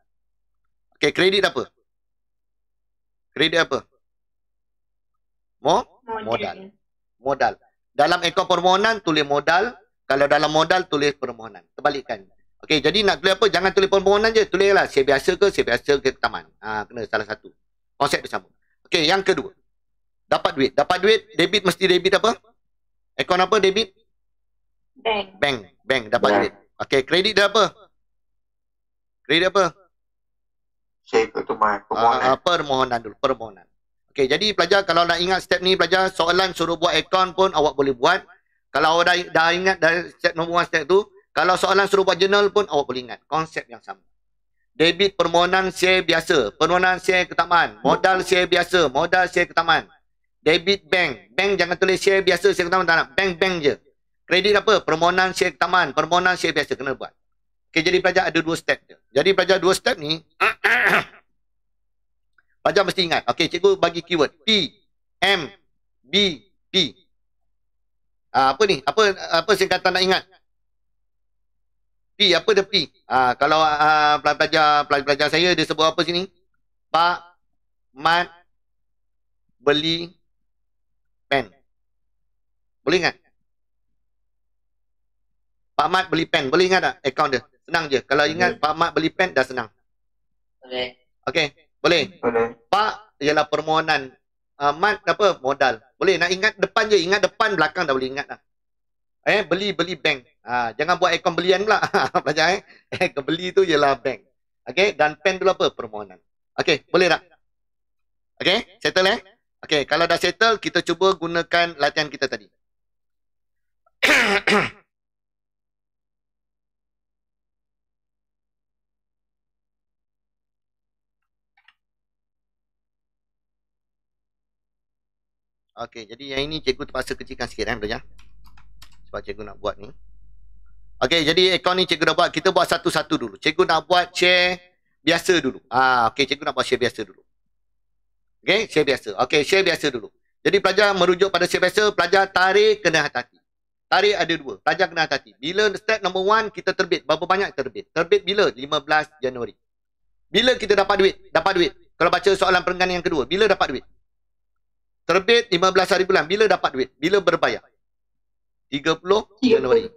Speaker 1: Okey, kredit apa? Kredit apa? Modal. Modal. Dalam akaun permohonan tulis modal. Kalau dalam modal tulis permohonan. Terbalikkan. Okey, jadi nak tulis apa? Jangan tulis permohonan je. Tulislah share biasa ke ketaman. Kena salah satu. Konsep bersama. Okey, yang kedua. Dapat duit. Dapat duit, debit mesti debit apa? Akaun apa debit? Bank. Dapat duit. Okey, kredit dia apa? Kredit apa?
Speaker 3: Share ketaman.
Speaker 1: Permohonan dulu. Permohonan. Okey, jadi pelajar kalau nak ingat step ni, pelajar soalan suruh buat akaun pun awak boleh buat. Kalau awak dah ingat dari step nombor 1 step tu, kalau soalan suruh buat journal pun awak boleh ingat. Konsep yang sama. Debit permohonan share biasa. Permohonan share ketaman. Modal share biasa. Modal share ketaman. Debit bank. Bank jangan tulis share biasa, share ketaman. Tak nak. Bank je. Kredit apa? Permohonan share ketaman. Permohonan share biasa. Kena buat. Okay, jadi pelajar ada 2 step je. Jadi pelajar 2 step ni, pelajar mesti ingat. Okay, cikgu bagi keyword. P, M, B, P. Apa ni? Apa singkatan nak ingat? P, apa dia P? Kalau pelajar saya dia sebut apa sini? Pak Mat beli pen. Boleh ingat? Pak Mat beli pen. Boleh ingat tak akaun dia? Senang je. Kalau ingat Pak Mat beli pen dah senang.
Speaker 2: Boleh.
Speaker 1: Okey, boleh. Pak ialah permohonan. Mat apa? Modal. Boleh nak ingat depan je. Ingat depan, belakang dah boleh ingat dah. Beli bank. Jangan buat akaun belian pula. Pelajar beli tu ialah bank. Okey, dan pen dulu apa? Permohonan. Okey, boleh tak? Okey, settle Okey, kalau dah settle, kita cuba gunakan latihan kita tadi. Okey, jadi yang ini cikgu terpaksa kecilkan sikit belajar. Sebab cikgu nak buat ni. Okey, jadi akaun ni cikgu dah buat. Kita buat satu-satu dulu. Cikgu nak buat share biasa dulu. Okey, cikgu nak buat share biasa dulu. Okey, share biasa. Okey, share biasa dulu. Jadi pelajar merujuk pada share biasa, pelajar tarik kena hati-hati. Tarik ada 2. Pelajar kena hati-hati. Bila step number 1 kita terbit, berapa banyak terbit? Terbit bila? 15 Januari. Bila kita dapat duit? Dapat duit. Kalau baca soalan perenggan yang kedua, bila dapat duit? Terbit 15 hari bulan. Bila dapat duit? Bila berbayar? 30 Januari.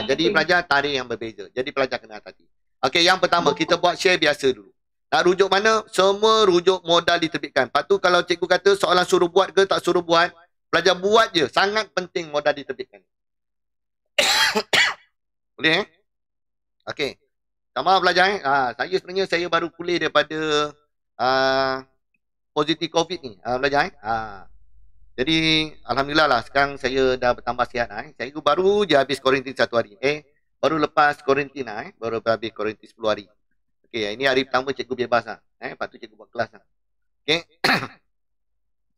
Speaker 1: Jadi pelajar tarikh yang berbeza. Jadi pelajar kena hati-hati. Okey, yang pertama kita buat share biasa dulu. Nak rujuk mana? Semua rujuk modal diterbitkan. Lepas tu kalau cikgu kata soalan suruh buat ke tak suruh buat, pelajar buat je. Sangat penting modal diterbitkan. Boleh Okey. Sama pelajar saya sebenarnya saya baru pulih daripada positif COVID ni. Pelajar Jadi alhamdulillah lah sekarang saya dah bertambah sihat Saya baru je habis kuarantin 1 hari. Baru lepas kuarantin baru habis kuarantin 10 hari. Okey, ini hari pertama cikgu bebas lepas tu cikgu buat kelas Okey.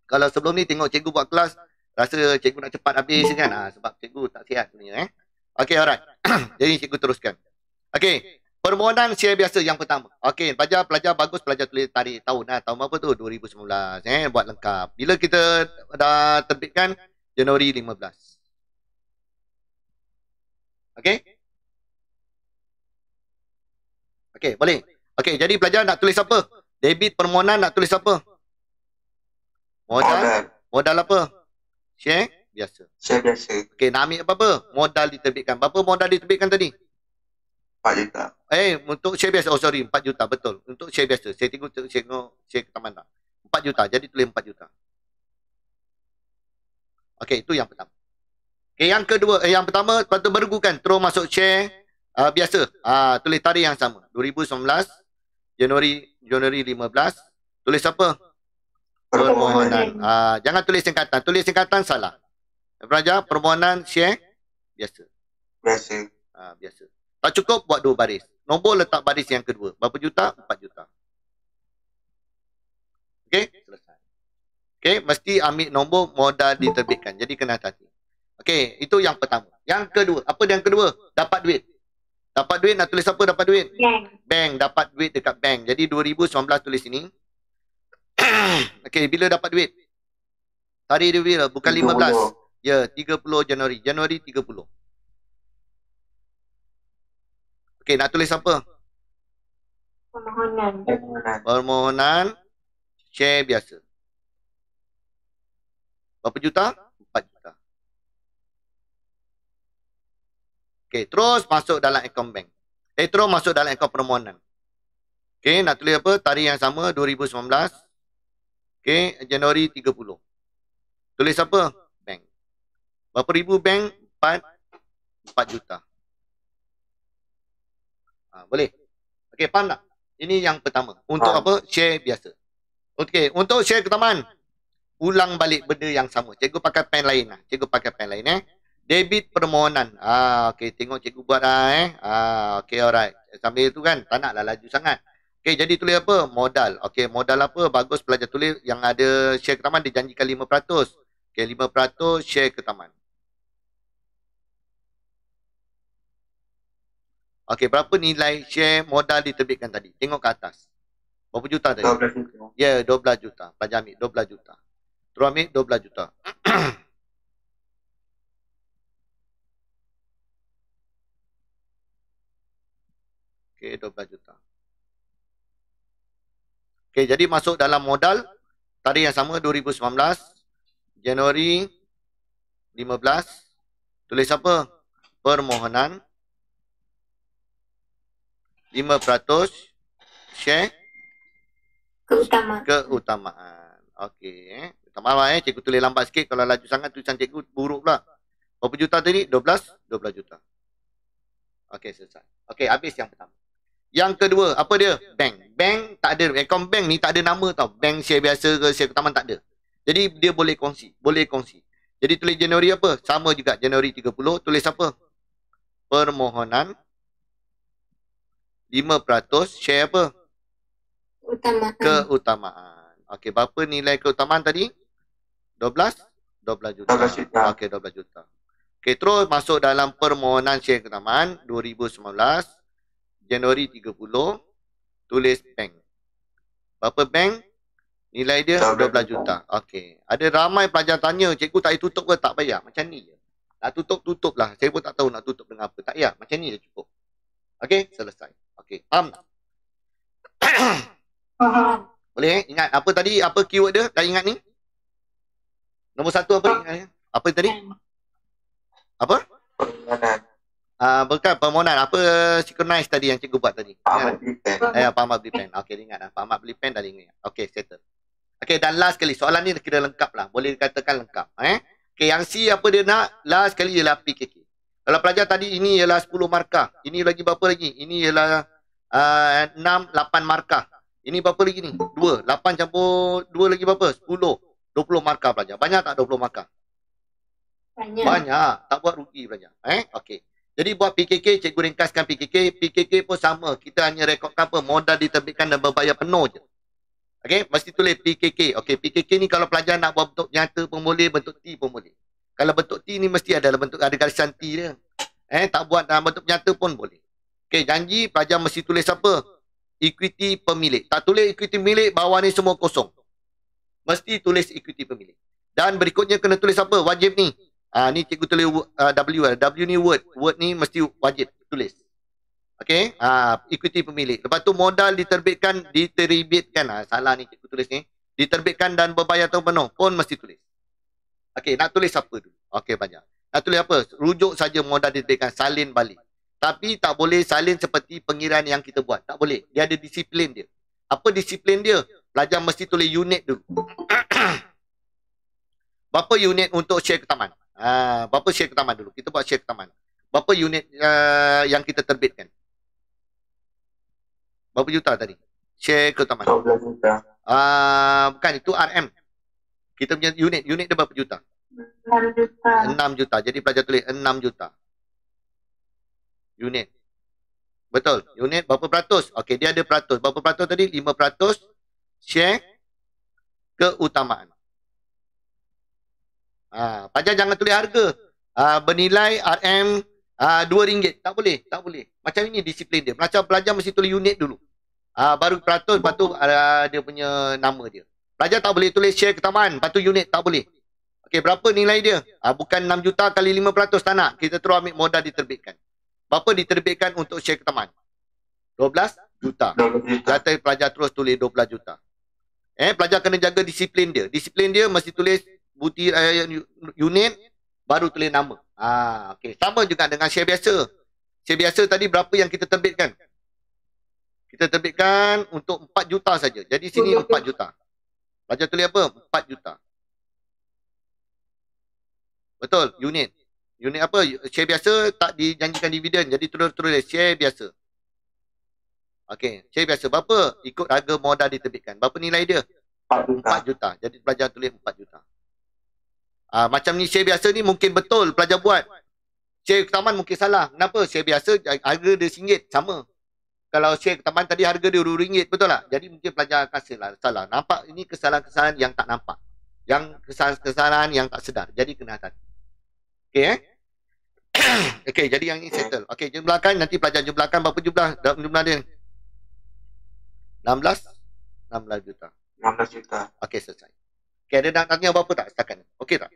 Speaker 1: Kalau sebelum ni tengok cikgu buat kelas, rasa cikgu nak cepat habis kan sebab cikgu tak sihat sebenarnya Okey, alright. Jadi cikgu teruskan. Okey, permohonan share biasa yang pertama. Okey, pelajar bagus pelajar tulis tarikh tahun tahun apa tu? 2019 buat lengkap. Bila kita dah terbitkan Januari 15. Okey? Okey, boleh. Okey, jadi pelajar nak tulis apa? Debit permohonan nak tulis apa? Modal apa? Share biasa.
Speaker 3: Share biasa.
Speaker 1: Okey, nak ambil apa-apa? Modal diterbitkan. Berapa modal diterbitkan tadi?
Speaker 3: 4 juta.
Speaker 1: Untuk share biasa. Oh sorry, 4 juta. Betul. Untuk share biasa. Saya tengok share Ketaman tak. 4 juta. Jadi tulis 4 juta. Okey, itu yang pertama. Okey, yang kedua. Yang pertama, lepas tu bergukan. Terus masuk share biasa. Tulis tarikh yang sama. 2019. Januari 15. Tulis apa? Permohonan. Jangan tulis singkatan. Tulis singkatan salah. Pelajar, permohonan share biasa. Biasa. Tak cukup, buat 2 baris. Nombor letak baris yang kedua. Berapa juta? 4 juta. Okey, selesai. Okey, mesti ambil nombor modal diterbitkan. Jadi kena hati-hati. Okey, itu yang pertama. Yang kedua, apa yang kedua? Dapat duit. Dapat duit nak tulis apa dapat duit? Bank. Dapat duit dekat bank. Jadi 2019 tulis ini. Okey, bila dapat duit? Tarikh dia bila? Bukan 15. Ya, 30 Januari. Januari 30. Okey, nak tulis apa? Permohonan share biasa. Berapa juta? 4 juta. Okey, terus masuk dalam akaun bank. Terus masuk dalam akaun permohonan. Okey, nak tulis apa? Tarikh yang sama 2019. Okey, Januari 30. Tulis apa? Bank. Berapa ribu bank? 4 juta. Boleh? Okey, faham tak? Ini yang pertama. Untuk apa? Share biasa. Okey, untuk share Ketaman. Ulang balik benda yang sama. Cikgu pakai pen lain. Debit permohonan. Okey, tengok cikgu buat okey, alright. Sambil tu kan, tak naklah laju sangat. Okey, jadi tulis apa? Modal. Okey, modal apa? Bagus pelajar tulis yang ada share Ketaman dijanjikan 5%. Okey, 5% share Ketaman. Okey, berapa nilai share modal diterbitkan tadi? Tengok ke atas. Berapa juta tadi?
Speaker 3: 12 juta.
Speaker 1: Ya, 12 juta. Pelajar ambil 12 juta. Terus ambil 12 juta. Okey, 12 juta. Okey, jadi masuk dalam modal. Tarikh yang sama 2019. Januari 15. Tulis apa? Permohonan 5% share keutamaan. Okey. Tak maaf cikgu tulis lambat sikit. Kalau laju sangat tulisan cikgu buruk pula. Berapa juta tadi? 12 juta. Okey, selesai. Okey, habis yang pertama. Yang kedua, apa dia? Bank. Bank tak ada. Akaun bank ni tak ada nama tau. Bank share biasa ke share keutamaan tak ada. Jadi dia boleh kongsi. Jadi tulis Januari apa? Sama juga. Januari 30. Tulis apa? Permohonan 5% share apa? Keutamaan. Okey, berapa nilai keutamaan tadi? 12 juta. Okey, 12 juta. Okey, terus masuk dalam permohonan share keutamaan 2019 Januari 30. Tulis bank. Berapa bank? Nilai dia 12 juta. Okey. Ada ramai pelajar tanya, cikgu tak payah tutup ke tak payah? Macam ni je. Nak tutup lah. Saya pun tak tahu nak tutup dengan apa. Tak payah. Macam ni je cukup. Okey, selesai. Okey, faham tak? Boleh ingat apa tadi? Apa keyword dia? Dah ingat ni? Nombor 1 apa ingat? Apa tadi? Apa? Bukan permohonan. Apa synchronize tadi yang cikgu buat tadi? Pak Ahmad beli pen. Okey, ingat dah. Pak Ahmad beli pen dah ingat. Okey, settle. Okey, dan last sekali. Soalan ni kira lengkap lah. Boleh dikatakan lengkap. Okey, yang C apa dia nak? Last sekali ialah PKK. Kalau pelajar tadi ini ialah 10 markah. Ini lagi berapa lagi? Ini ialah 8 markah. Ini berapa lagi ni? 2. 8 campur 2 lagi berapa? 10. 20 markah pelajar. Banyak tak 20 markah? Banyak. Tak buat rugi pelajar. Okey. Jadi buat PKK, cikgu ringkaskan PKK. PKK pun sama. Kita hanya rekodkan apa? Modal diterbitkan dan berbayar penuh je. Okey, mesti tulis PKK. Okey, PKK ni kalau pelajar nak buat bentuk nyata pun boleh, bentuk T pun boleh. Kalau bentuk T ni mesti ada bentuk, ada garisan T dia. Tak buat dalam bentuk nyata pun boleh. Okey, janji pelajar mesti tulis apa? Equity pemilik. Tak tulis equity pemilik, bawah ni semua kosong. Mesti tulis equity pemilik. Dan berikutnya kena tulis apa? Wajib ni. Ni cikgu tulis W. W ni word. Word ni mesti wajib tulis. Okey, ikuti pemilik. Lepas tu modal diterbitkan, salah ni cikgu tulis ni. Diterbitkan dan berbayar tahun penuh pun mesti tulis. Okey, nak tulis apa dulu? Okey, banyak. Nak tulis apa? Rujuk saja modal diterbitkan, salin balik. Tapi tak boleh salin seperti pengiran yang kita buat. Tak boleh. Dia ada disiplin dia. Apa disiplin dia? Pelajar mesti tulis unit dulu. Berapa unit untuk share ke taman? Berapa share ke taman dulu? Kita buat share ke taman. Berapa unit yang kita terbitkan? Berapa juta tadi? Share ke taman.
Speaker 3: 12 juta.
Speaker 1: Bukan, itu RM. Kita punya unit. Unit dia berapa juta?
Speaker 2: 6 juta.
Speaker 1: 6 juta. Jadi pelajar tulis 6 juta. Unit. Betul. Unit berapa peratus? Okey, dia ada peratus. Berapa peratus tadi? 5% share keutamaan. Pelajar jangan tulis harga. Bernilai RM RM2. Tak boleh. Tak boleh. Macam ini disiplin dia. Macam pelajar mesti tulis unit dulu. Baru peratus, lepas tu dia punya nama dia. Pelajar tak boleh tulis share ke taman, lepas tu unit. Tak boleh. Okey, berapa nilai dia? Bukan 6 juta kali 5%, tak nak. Kita terus ambil modal diterbitkan. Berapa diterbitkan untuk share ke taman? 12 juta.
Speaker 3: 12 juta.
Speaker 1: Kata pelajar terus tulis 12 juta. Pelajar kena jaga disiplin dia. Disiplin dia mesti tulis unit, baru tulis nama. Okey. Sama juga dengan share biasa. Share biasa tadi berapa yang kita terbitkan? Kita terbitkan untuk 4 juta saja. Jadi sini 4 juta. Pelajar tulis apa? 4 juta. Betul, unit. Unit apa? Share biasa tak dijanjikan dividen. Jadi tulis share biasa. Okey, share biasa berapa? Ikut harga modal diterbitkan. Berapa nilai dia?
Speaker 3: 4 juta.
Speaker 1: 4 juta. Jadi pelajar tulis 4 juta. Macam ni share biasa ni mungkin betul pelajar buat. Share ke taman mungkin salah. Kenapa? Share biasa harga dia RM1 sama. Kalau share ke taman tadi harga dia RM2, betul tak? Jadi mungkin pelajar akan salah. Nampak ini kesalahan-kesalahan yang tak nampak. Yang kesalahan-kesalahan yang tak sedar. Jadi kena hati. Okey Okey, jadi yang ini settle. Okey, jumlahkan, nanti pelajar jumlahkan berapa jumlah dia? 16 juta.
Speaker 3: 16 juta.
Speaker 1: Okey, selesai. Okey, ada nak tanya apa-apa tak setakat ni? Okey tak?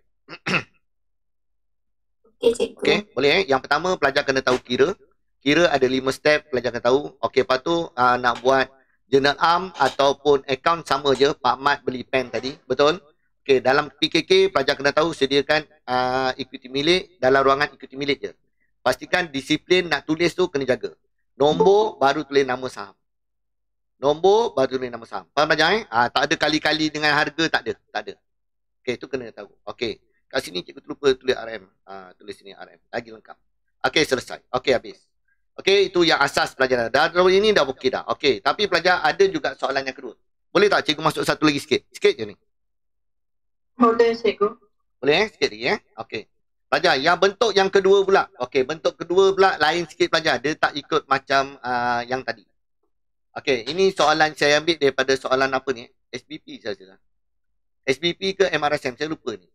Speaker 4: Okey, cikgu.
Speaker 1: Okey, boleh Yang pertama pelajar kena tahu kira. Kira ada 5 step, pelajar kena tahu. Okey, lepas tu nak buat journal arm ataupun account sama je. Pak Mat beli pen tadi, betul? Okey, dalam PKK pelajar kena tahu sediakan ikuti milik dalam ruangan ikuti milik je. Pastikan disiplin nak tulis tu kena jaga. Nombor baru tulis nama saham. Nombor baru tulis nama saham. Faham pelajar tak ada kali-kali dengan harga, tak ada. Okey, tu kena tahu. Okey, kat sini cikgu terlupa tulis RM. Tulis sini RM. Lagi lengkap. Okey, selesai. Okey, habis. Okey, itu yang asas pelajaran. Dah ini dah okey dah. Okey, tapi pelajar ada juga soalan yang kedua. Boleh tak cikgu masuk satu lagi sikit? Sikit je ni.
Speaker 2: Boleh, cikgu.
Speaker 1: Boleh sikit lagi Okey. Pelajar, yang bentuk yang kedua pula. Okey, bentuk kedua pula lain sikit pelajar. Dia tak ikut macam yang tadi. Okey, ini soalan saya ambil daripada soalan apa ni? SBP saja. SBP ke MRSM? Saya lupa ni.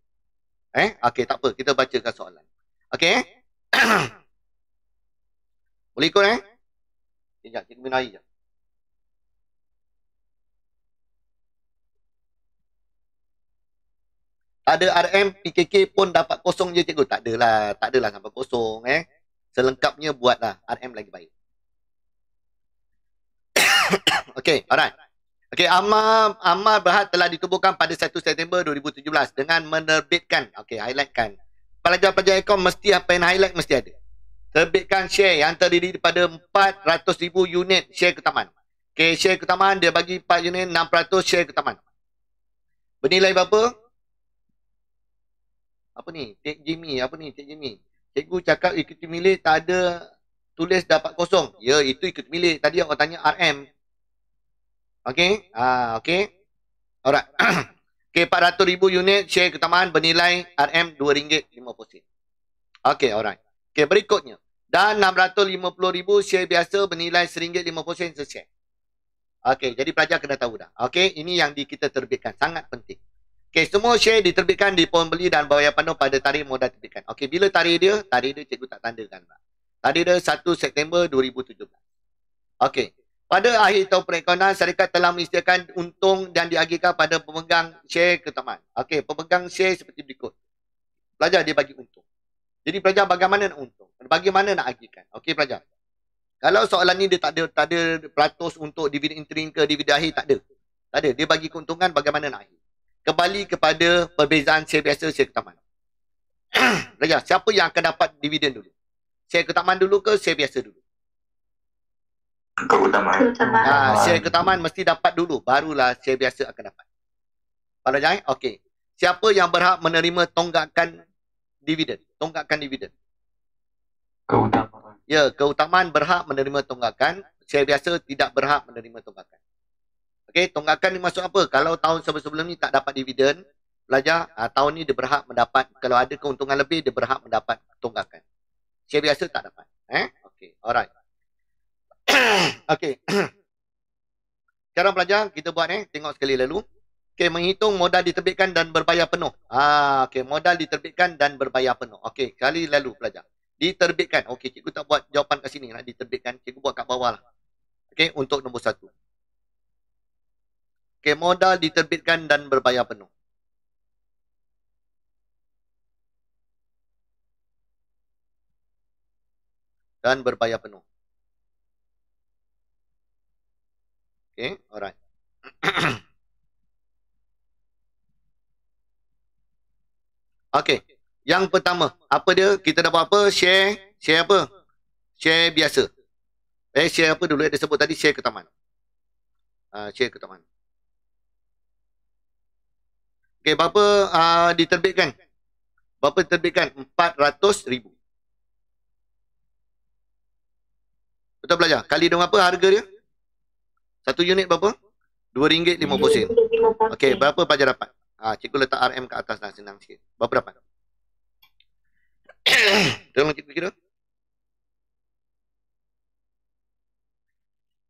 Speaker 1: Okey, tak apa. Kita bacakan soalan. Okey. Boleh ikut Sekejap, cikgu minum air je. Ada RM, PKK pun dapat kosong je cikgu. Tak adalah sampai kosong Selengkapnya buatlah RM lagi baik. Okey, alright. Okey, amal Berhad telah ditubuhkan pada 1 September 2017 dengan menerbitkan. Okey, highlightkan. Pelajar-pelajar ekon mesti apa yang highlight mesti ada. Terbitkan share yang terdiri daripada 400,000 unit share ke taman. Okey, share ke taman dia bagi 4 unit 6% share ke taman. Bernilai berapa? Apa ni? Cik Jimmy. Cikgu cakap ikuti milik tak ada tulis dapat kosong. Ya, itu ikuti milik. Tadi awak tanya RM. Okey? Okey. Alright. Okey, 400,000 unit share ke taman bernilai RM RM2.50. Okey, alright. Okey, berikutnya. Dan 650,000 share biasa bernilai RM1.50 se-share. Okey, jadi pelajar kena tahu dah. Okey, ini yang kita terbitkan. Sangat penting. Okey, semua share diterbitkan di pembeli dan bayar penuh pada tarikh modal terbitkan. Okey, bila tarikh dia? Tarikh dia cikgu tak tandakan. Tarikh dia 1 September 2017. Okey. Pada akhir tahun perekonomian, syarikat telah menyediakan untung dan diagihkan pada pemegang share ke taman. Okey, pemegang share seperti berikut. Pelajar dia bagi untung. Jadi pelajar bagaimana nak untung? Bagaimana nak agihkan? Okey pelajar. Kalau soalan ni dia tak ada peratus untuk dividen interim ke dividen akhir, tak ada. Tak ada. Dia bagi keuntungan bagaimana nak akhir. Kembali kepada perbezaan share biasa, share keutamaan. Raja, siapa yang akan dapat dividen dulu? Share keutamaan dulu ke share biasa dulu?
Speaker 3: Keutamaan.
Speaker 1: Share keutamaan mesti dapat dulu, barulah share biasa akan dapat. Pada jangan, okey. Siapa yang berhak menerima tonggakan dividen? Tonggakan dividen.
Speaker 3: Keutamaan.
Speaker 1: Ya, keutamaan berhak menerima tonggakan, share biasa tidak berhak menerima tonggakan. Okey, tonggakan ni maksud apa? Kalau tahun sebelum ni tak dapat dividen, pelajar tahun ni dia berhak mendapat, kalau ada keuntungan lebih dia berhak mendapat tonggakan. Share biasa tak dapat. Okey, alright. Okey. Sekarang pelajar kita buat tengok sekali lalu. Okey, menghitung modal diterbitkan dan berbayar penuh. Okey, modal diterbitkan dan berbayar penuh. Okey, sekali lalu pelajar. Diterbitkan. Okey, cikgu tak buat jawapan kat sini lah. Diterbitkan. Cikgu buat kat bawah lah. Okey, untuk nombor 1. Okey, modal diterbitkan dan berbayar penuh. Dan berbayar penuh. Okey, alright. Okey. Yang pertama, apa dia? Kita dah buat apa? Share apa? Share biasa. Share apa dulu? Dia sebut tadi share keutamaan. Share keutamaan. Okey, berapa diterbitkan? Berapa diterbitkan? 400,000. Betul belajar? Kali dengan apa harga dia? Satu unit berapa? RM2.50. Okey, berapa pelajar dapat? Cikgu letak RM kat atas dah, senang sikit. Berapa dapat? Tolong cikgu kira.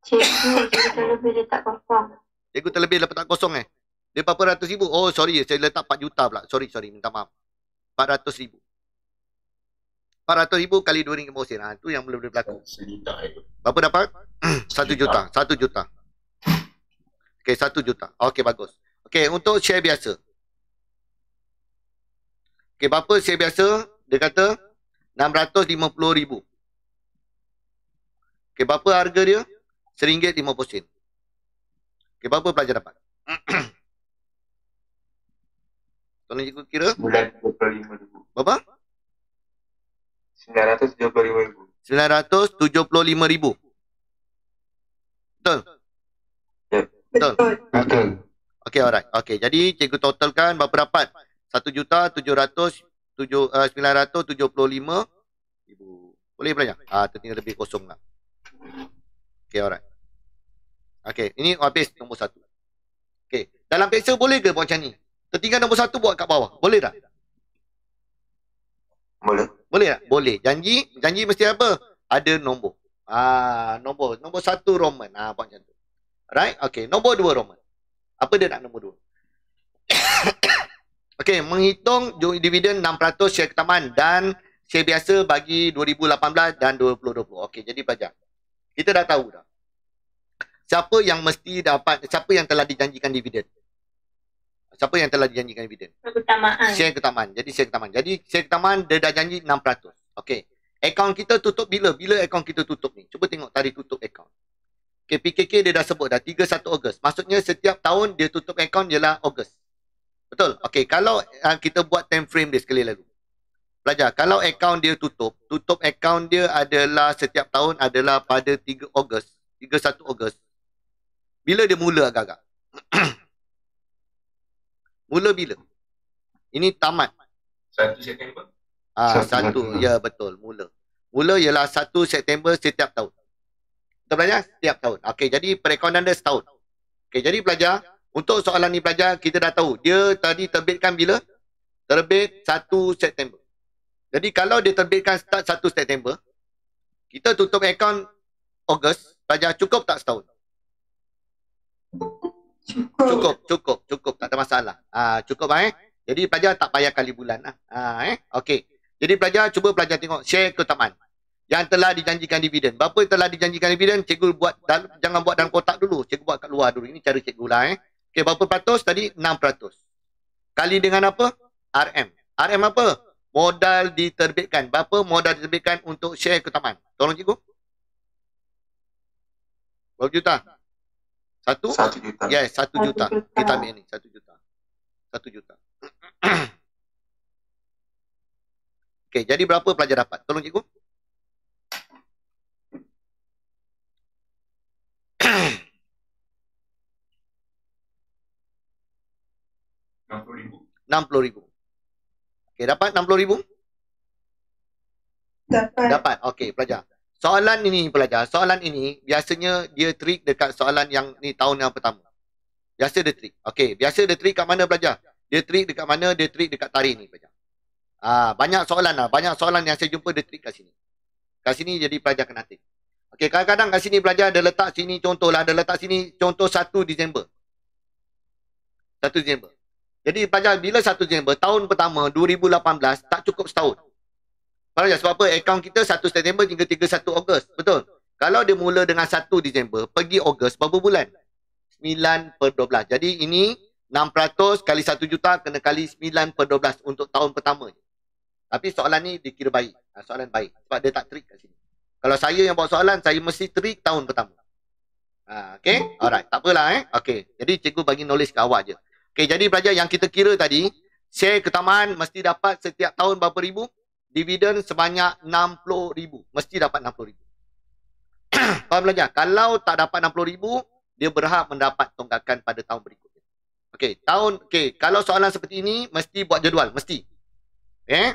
Speaker 2: Cikgu terlebih letak kosong.
Speaker 1: Cikgu terlebih letak kosong Dia berapa ratus ribu? Oh sorry, saya letak 4 juta pula. Sorry, minta maaf. 400,000. 400,000 kali RM2.50. Itu yang boleh berlaku. Berapa dapat? 1 juta. 1 juta. Okey, 1 juta. Okey, bagus. Okey, untuk share biasa. Okey, berapa share biasa? Dia kata 650,000. Okey, berapa harga dia? RM1.50. Okey, berapa pelajar dapat? Tolong cikgu kira.
Speaker 3: 975,000.
Speaker 1: Berapa?
Speaker 3: 975,000.
Speaker 1: 975,000. Betul? Betul.
Speaker 3: Betul.
Speaker 1: Okey, alright. Okey, jadi cikgu totalkan berapa dapat? 1,975,000. Boleh belajar? Tertinggal lebih kosong lah. Okey, alright. Okey, ini habis nombor 1. Okey, dalam peksa boleh ke buat macam ni? Tertinggal nombor 1 buat kat bawah. Boleh tak?
Speaker 3: Boleh.
Speaker 1: Boleh tak? Boleh. Janji mesti apa? Ada nombor. Nombor 1 Roman. Buat macam tu. Alright? Okey, nombor 2 Roman. Apa dia nak nombor 2? Okey, menghitung dividen 6% share keutamaan dan share biasa bagi 2018 dan 2020. Okey, jadi pelajar. Kita dah tahu dah. Siapa yang mesti dapat, siapa yang telah dijanjikan dividen? Siapa yang telah dijanjikan dividen?
Speaker 2: Keutamaan.
Speaker 1: Share keutamaan. Jadi share keutamaan. Jadi share keutamaan dia dah janji 6%. Okey. Akaun kita tutup bila? Bila akaun kita tutup ni? Cuba tengok tarikh tutup akaun. Okey, PKK dia dah sebut dah 31 Ogos. Maksudnya setiap tahun dia tutup akaun ialah Ogos. Betul? Okey, kalau kita buat time frame dia sekali lalu. Pelajar, kalau akaun dia tutup akaun dia adalah setiap tahun adalah pada 3 Ogos, 31 Ogos. Bila dia mula agak-agak? Mula bila? Ini tamat.
Speaker 3: 1 September.
Speaker 1: 1. Ya, betul. Mula ialah 1 September setiap tahun. Kita belajar? Setiap tahun. Okey, jadi perekonomian dia setahun. Okey, jadi pelajar, untuk soalan ni pelajar, kita dah tahu. Dia tadi terbitkan bila? Terbit 1 September. Jadi kalau dia terbitkan start 1 September, kita tutup akaun Ogos, pelajar cukup tak setahun? Cukup. Tak ada masalah. Cukup Jadi pelajar tak payah kali bulan lah. Okey. Jadi pelajar cuba pelajar tengok share keutamaan yang telah dijanjikan dividen. Berapa telah dijanjikan dividen? Cikgu buat jangan buat dalam kotak dulu. Cikgu buat kat luar dulu. Ini cara cikgu lah Okey, berapa peratus tadi? 6%. Kali dengan apa? RM. RM apa? Modal diterbitkan. Berapa modal diterbitkan untuk share keutamaan? Tolong cikgu. Berapa juta? 1
Speaker 3: juta.
Speaker 1: Yes, 1 juta.
Speaker 2: 1 juta.
Speaker 1: Kita ambil ni 1 juta. 1 juta. Okey, jadi berapa pelajar dapat? Tolong cikgu. RM60,000. Okey, dapat RM60,000? Dapat. Okey, pelajar. Soalan ini pelajar, soalan ini biasanya dia trik dekat soalan yang ni tahun yang pertama. Biasa dia trik. Okey, biasa dia trik kat mana pelajar? Dia trik dekat mana? Dia trik dekat tarikh ni pelajar. Banyak soalan lah. Banyak soalan yang saya jumpa dia trik kat sini. Kat sini jadi pelajar kena trik. Okey, kadang-kadang kat sini pelajar ada letak sini contohlah, ada letak sini contoh 1 Disember. 1 Disember. Jadi pelajar bila 1 Disember tahun pertama 2018 tak cukup setahun. Pelajar sebab apa? Akaun kita 1 September hingga 31 Ogos. Betul. Kalau dia mula dengan 1 Disember pergi Ogos berapa bulan? 9/12. Jadi ini 600 kali 1 juta kena kali 9/12 untuk tahun pertama. Tapi soalan ni dikira baik. Soalan baik. Sebab dia tak trik kat sini. Kalau saya yang buat soalan, saya mesti trik tahun pertama. Okay? Alright. Tak apalah. Okay. Jadi cikgu bagi knowledge ke awak je. Okay. Jadi pelajar yang kita kira tadi, share keutamaan mesti dapat setiap tahun berapa ribu? Dividen sebanyak 60,000. Mesti dapat 60,000. Faham pelajar? Kalau tak dapat 60,000, dia berhak mendapat tonggakan pada tahun berikutnya. Okey, kalau soalan seperti ini mesti buat jadual, mesti.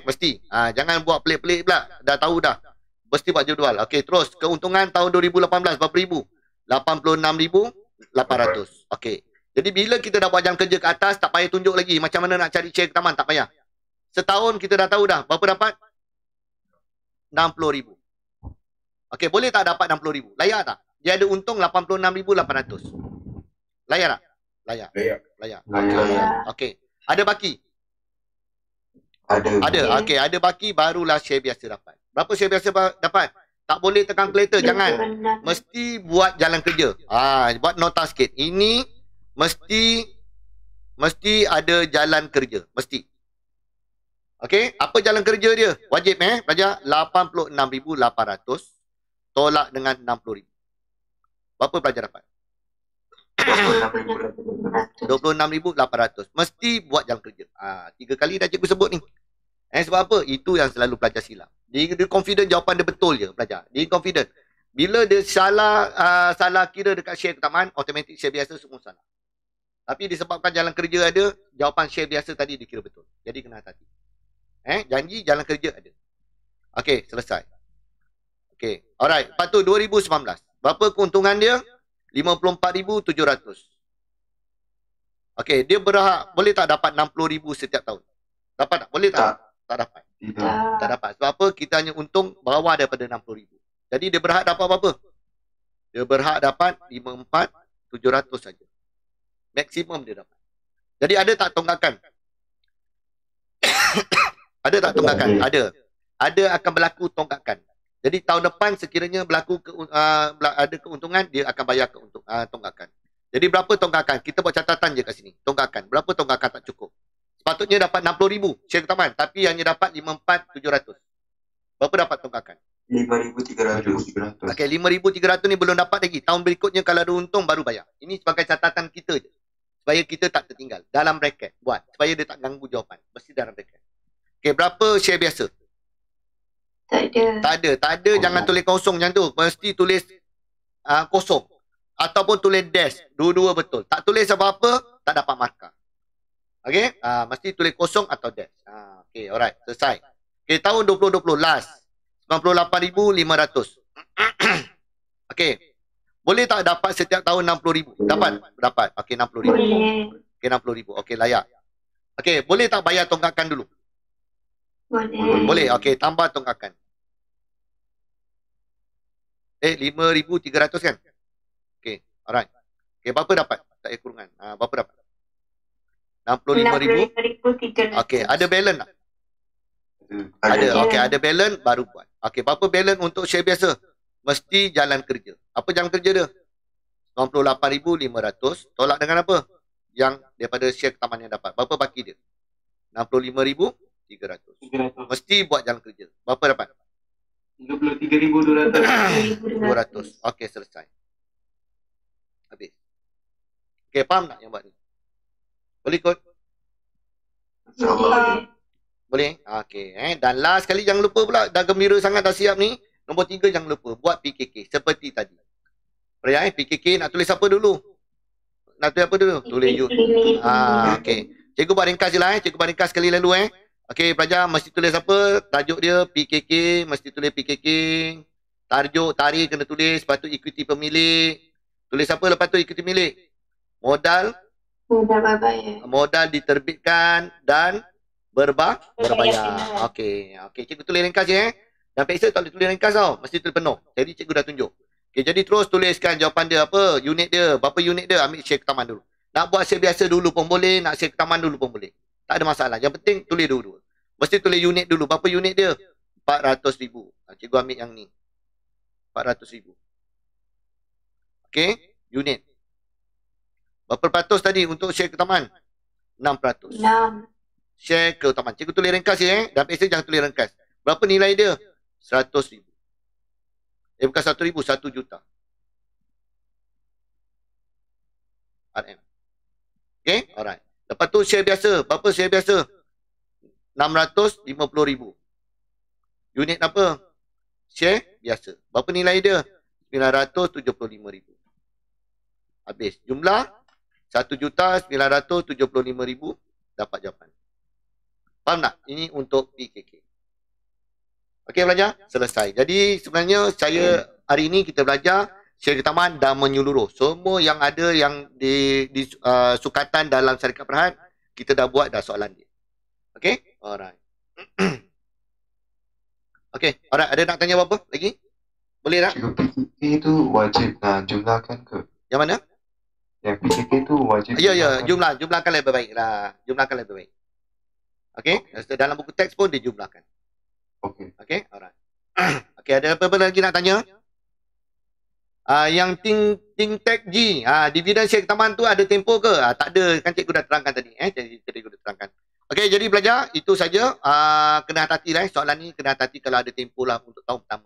Speaker 1: Mesti. Jangan buat pelik-pelik pula. Dah tahu dah. Mesti buat jadual. Okey, terus keuntungan tahun 2018 berapa ribu? 86,800. Okey. Jadi bila kita dah buat jam kerja ke atas, tak payah tunjuk lagi macam mana nak cari share keutamaan, tak payah. Setahun kita dah tahu dah. Berapa dapat? 60,000. Okey, boleh tak dapat 60,000? Layak tak? Dia ada untung 86,800. Layak tak? Layak. Layak. Okey. Ada baki? Ada. Okey, ada baki barulah share biasa dapat. Berapa share biasa dapat? Tak boleh tekan kalkulator, jangan. Mesti buat jalan kerja. Buat nota sikit. Ini mesti ada jalan kerja, mesti. Okey, apa jalan kerja dia? Wajib pelajar 86,800 tolak dengan 60,000. Berapa pelajar dapat? 26,800. Mesti buat jalan kerja. 3 kali dah cikgu sebut ni. Sebab apa? Itu yang selalu pelajar silap. Dia confident jawapan dia betul je pelajar. Dia confident. Bila dia salah kira dekat share keutamaan, automatik share biasa semua salah. Tapi disebabkan jalan kerja ada, jawapan share biasa tadi dikira betul. Jadi kena hati-hati. Janji jalan kerja ada. Okey, selesai. Okey, alright. Lepas tu 2019. Berapa keuntungan dia? 54,700. Okey, dia berhak, boleh tak dapat 60,000 setiap tahun? Dapat tak? Boleh tak? Tak dapat. Tak dapat. Sebab apa? Kita hanya untung bawah daripada 60,000. Jadi dia berhak dapat berapa? Dia berhak dapat 54,700 saja. Maksimum dia dapat. Jadi ada tak tonggakan? Ada tak tonggakan? Ada. Ada akan berlaku tonggakan. Jadi tahun depan sekiranya berlaku ada keuntungan, dia akan bayar tonggakan. Jadi berapa tonggakan? Kita buat catatan je kat sini. Tonggakan. Berapa tonggakan tak cukup? Sepatutnya dapat 60,000 share keutamaan, tapi hanya dapat 54,700. Berapa dapat tonggakan?
Speaker 3: 5,300.
Speaker 1: Okey, 5,300 ni belum dapat lagi. Tahun berikutnya kalau ada untung baru bayar. Ini sebagai catatan kita je. Supaya kita tak tertinggal. Dalam bracket. Buat. Supaya dia tak ganggu jawapan. Mesti dalam bracket. Okey, berapa share biasa? Tak ada. Jangan tulis kosong macam tu. Mesti tulis kosong. Ataupun tulis dash. Dua-dua betul. Tak tulis apa-apa, tak dapat markah. Okey? Mesti tulis kosong atau dash. Okey, alright. Selesai. Okey, tahun 2020 last. 98,500. Okey. Boleh tak dapat setiap tahun 60,000? Dapat. Okey, 60,000. Okey, 60,000. Okey, layak. Okey, boleh tak bayar tonggakan dulu? Boleh. Okey, tambah tonggakan. 5,300 kan? Okey, alright. Okey, berapa dapat? Tak ada kurungan. Berapa dapat? 65,000. Okey, ada balance tak? Ada. Okey, ada balance baru buat. Okey, berapa balance untuk share biasa? Mesti jalan kerja. Apa jalan kerja dia? 98,500 tolak dengan apa? Yang daripada share keutamaan yang dapat. Berapa baki dia? 65,300. Mesti buat jalan kerja. Berapa dapat?
Speaker 3: 33,200.
Speaker 1: 200. Okey, selesai. Habis. Okey, faham tak yang buat ni? Boleh kot?
Speaker 3: InsyaAllah.
Speaker 1: Boleh? Okey. Dan last sekali jangan lupa pula. Dah gembira sangat dah siap ni. Nombor 3 jangan lupa. Buat PKK. Seperti tadi. Pelajar PKK nak tulis apa dulu? Nak tulis apa dulu? Tulis you. Okey. Cikgu buat ringkas je lah. Cikgu buat ringkas sekali lalu Okey, pelajar mesti tulis apa? Tajuk dia PKK. Mesti tulis PKK. Tajuk, tarikh kena tulis. Lepas tu ikuti pemilik. Tulis apa lepas tu ikuti pemilik? Modal. Modal diterbitkan dan berbayar. Okey. Okey, cikgu tulis ringkas je Dan peksa tak boleh tulis ringkas tau. Mesti tulis penuh. Jadi cikgu dah tunjuk. Okey, jadi terus tuliskan jawapan dia apa? Unit dia. Berapa unit dia? Ambil share ketaman dulu. Nak buat share biasa dulu pun boleh. Nak share ketaman dulu pun boleh. Tak ada masalah. Yang penting tulis dulu. Mesti tulis unit dulu. Berapa unit dia? 400,000. Cikgu ambil yang ni. 400,000. Okey. Unit. Berapa peratus tadi untuk share ke taman? 6%.
Speaker 2: 6.
Speaker 1: Share ke taman. Cikgu tulis ringkas je Dalam peksa jangan tulis ringkas. Berapa nilai dia? 100,000. Bukan 100,000, 1 juta. RM. Okay, alright. Lepas tu share biasa. Berapa share biasa? 650,000. Unit apa? Share biasa. Berapa nilai dia? 975,000. Habis. Jumlah 1,975,000 dapat jawapan. Faham tak? Ini untuk PKK. Okey pelajar? Selesai. Jadi sebenarnya saya hari ini kita belajar share taman dan menyeluruh. Semua yang ada yang di sukatan dalam syarikat Berhad, kita dah buat dah soalan dia. Okey? Alright. Okey, alright. Ada nak tanya apa-apa lagi? Boleh tak?
Speaker 3: Cikgu, PKK itu wajib jumlahkan ke?
Speaker 1: Yang mana?
Speaker 3: Yang PKK itu wajib.
Speaker 1: Ya, jumlahkan lebih baik lah. Jumlahkan lebih baik. Okey? Dalam buku teks pun dijumlahkan.
Speaker 3: Okey.
Speaker 1: Okey, alright. Okey, ada apa-apa lagi nak tanya? Yang ting tag G, dividen share taman tu ada tempoh ke? Tak ada, kan cikgu dah terangkan tadi. Jadi cikgu dah terangkan. Okey, jadi belajar itu saja. Kena hati lah soalan ni, kena hati kalau ada tempoh lah untuk tahun pertama.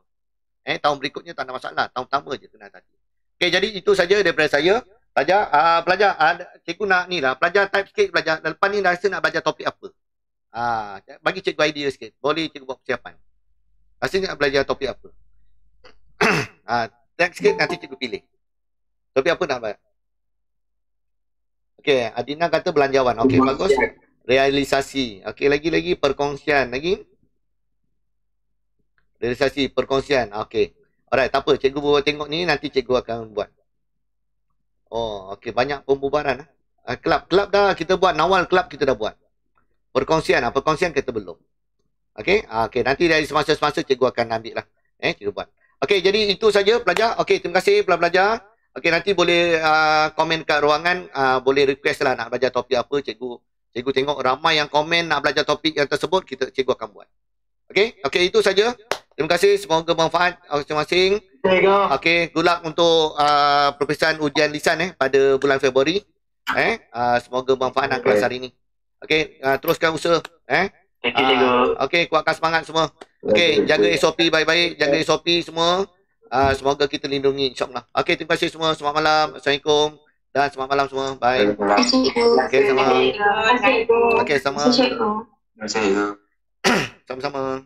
Speaker 1: Tahun berikutnya tak ada masalah, tahun pertama je kena hati. Okey, jadi itu saja daripada saya. Pelajar, cikgu nak ni lah, pelajar type sikit pelajar. Lepas ni rasa nak belajar topik apa? Bagi cikgu idea sikit. Boleh cikgu buat persiapan. Rasa nak belajar topik apa? Tag sikit nanti cikgu pilih. Topik apa nak buat? Okey, Adina kata belanjawan. Okey, bagus. Realisasi. Okey, lagi perkongsian. Lagi? Realisasi, perkongsian. Okey. Alright, tak apa. Cikgu buat tengok ni, nanti cikgu akan buat. Oh, okey. Banyak pembubaran. Kelab dah kita buat. Nawal kelab kita dah buat. Perkongsian kita belum. Okey, nanti dari semasa-semasa cikgu akan ambil lah. Cikgu buat. Okey, jadi itu saja pelajar. Okey, terima kasih pelajar. Okey, nanti boleh komen kat ruangan, boleh request lah nak belajar topik apa. Cikgu tengok ramai yang komen nak belajar topik yang tersebut, cikgu akan buat. Okey, itu saja. Terima kasih, semoga bermanfaat masing-masing. Okey, good luck untuk peperiksaan ujian lisan pada bulan Februari. Semoga bermanfaat nak kelas hari ini. Okey, teruskan usaha. Okey, kuatkan semangat semua. Okey, jaga SOP baik-baik, jaga SOP semua. Semoga kita lindungi insya-Allah. Okey, terima kasih semua. Selamat malam. Assalamualaikum dan selamat malam semua. Bye. Okey, sama. Okey, sama.
Speaker 3: Terima kasih.
Speaker 1: Sama-sama.